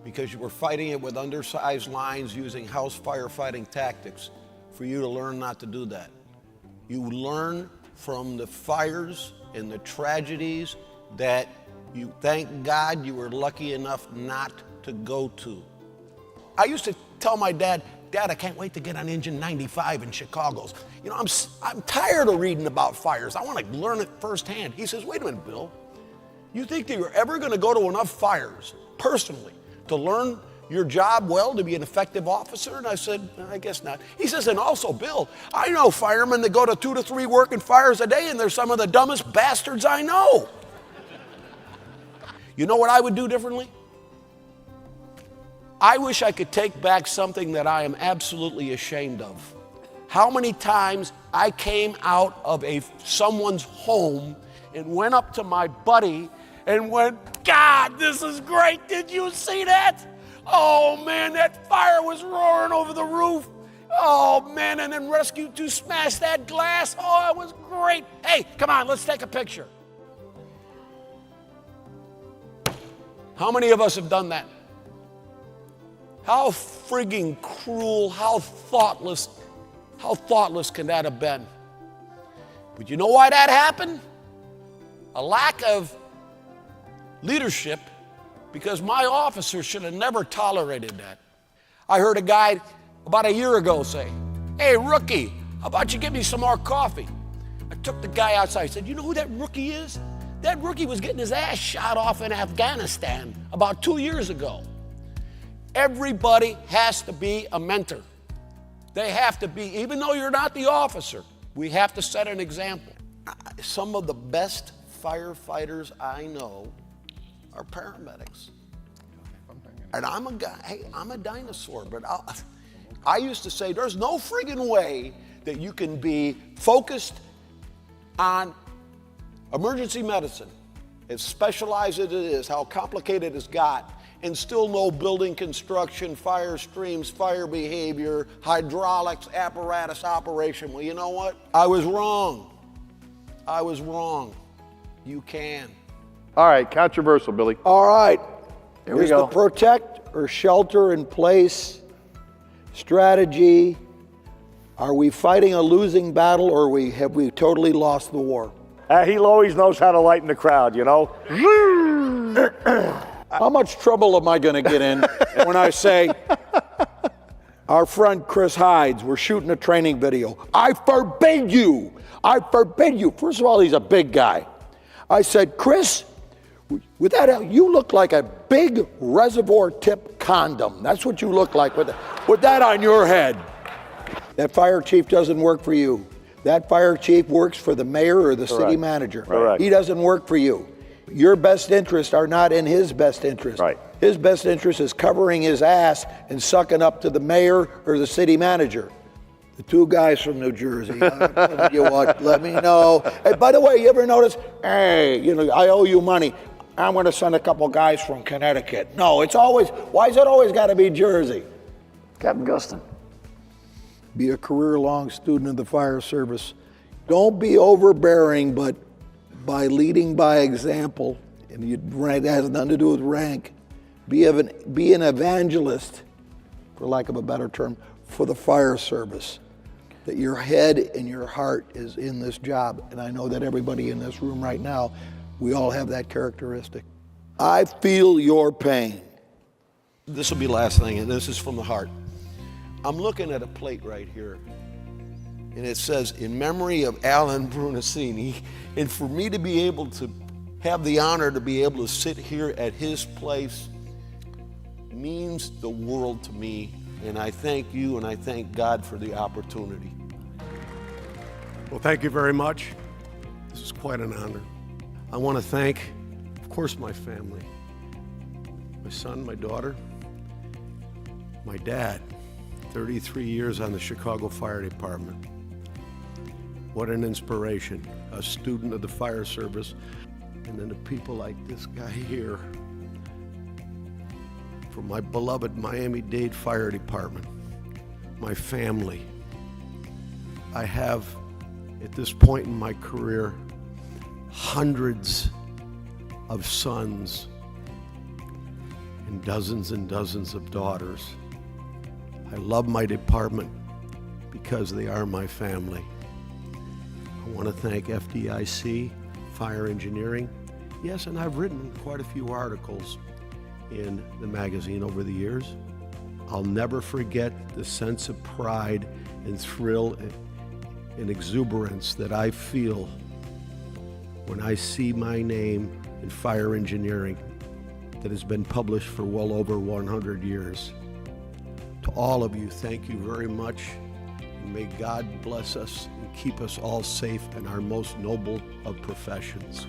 because you were fighting it with undersized lines using house firefighting tactics for you to learn not to do that? You learn from the fires and the tragedies that you, thank God, you were lucky enough not to go to. I used to tell my dad, Dad, I can't wait to get on Engine 95 in Chicago's. I'm tired of reading about fires. I want to learn it firsthand. He says, wait a minute, Bill. You think that you're ever going to go to enough fires, personally, to learn your job well, to be an effective officer? And I said, I guess not. He says, and also, Bill, I know firemen that go to 2 to 3 working fires a day, and they're some of the dumbest bastards I know. You know what I would do differently? I wish I could take back something that I am absolutely ashamed of. How many times I came out of someone's home and went up to my buddy and went, God, this is great. Did you see that? Oh man, that fire was roaring over the roof. Oh, man, and then Rescue 2 smashed that glass. Oh, it was great. Hey, come on, let's take a picture. How many of us have done that? How frigging cruel, how thoughtless can that have been? But you know why that happened? A lack of leadership, because my officer should have never tolerated that. I heard a guy about a year ago say, "Hey, rookie, how about you give me some more coffee?" I took the guy outside. I said, "You know who that rookie is? That rookie was getting his ass shot off in Afghanistan about 2 years ago." Everybody has to be a mentor. They have to be, even though you're not the officer, we have to set an example. Some of the best firefighters I know are paramedics. And I'm a guy, hey, I'm a dinosaur, but I used to say there's no friggin' way that you can be focused on emergency medicine, as specialized as it is, how complicated it's got, and still know building construction, fire streams, fire behavior, hydraulics, apparatus operation. Well, you know what? I was wrong. I was wrong. You can. All right, controversial, Billy.
All right.
Here we
Is
go.
the protect or shelter in place strategy? Are we fighting a losing battle, or have we totally lost the war?
He always knows how to lighten the crowd, you know?
How much trouble am I going to get in when I say, our friend Chris Hydes, we're shooting a training video. I forbid you. I forbid you. First of all, he's a big guy. I said, Chris, with that, you look like a big reservoir tip condom. That's what you look like with that on your head. That fire chief doesn't work for you. That fire chief works for the mayor or the city manager.
Correct.
He doesn't work for you. Your best interests are not in his best interest.
Right.
His best interest is covering his ass and sucking up to the mayor or the city manager. The two guys from New Jersey. You what? Let me know. Hey, by the way, you ever notice? Hey, I owe you money. I'm going to send a couple guys from Connecticut. No, it's always. Why is it always got to be Jersey?
Captain Gustin.
Be a career-long student of the fire service. Don't be overbearing, but by leading by example, and that has nothing to do with rank. Be an evangelist, for lack of a better term, for the fire service. That your head and your heart is in this job, and I know that everybody in this room right now, we all have that characteristic. I feel your pain.
This will be the last thing, and this is from the heart. I'm looking at a plate right here, and it says, in memory of Alan Brunacini, and for me to be able to have the honor to be able to sit here at his place means the world to me, and I thank you and I thank God for the opportunity.
Well, thank you very much. This is quite an honor. I want to thank, of course, my family, my son, my daughter, my dad, 33 years on the Chicago Fire Department. What an inspiration, a student of the fire service, and then the people like this guy here from my beloved Miami-Dade Fire Department, my family. I have, at this point in my career, hundreds of sons and dozens of daughters. I love my department because they are my family. I want to thank FDIC, Fire Engineering. Yes, and I've written quite a few articles in the magazine over the years. I'll never forget the sense of pride and thrill and exuberance that I feel when I see my name in fire engineering that has been published for well over 100 years. To all of you, thank you very much. And may God bless us and keep us all safe in our most noble of professions.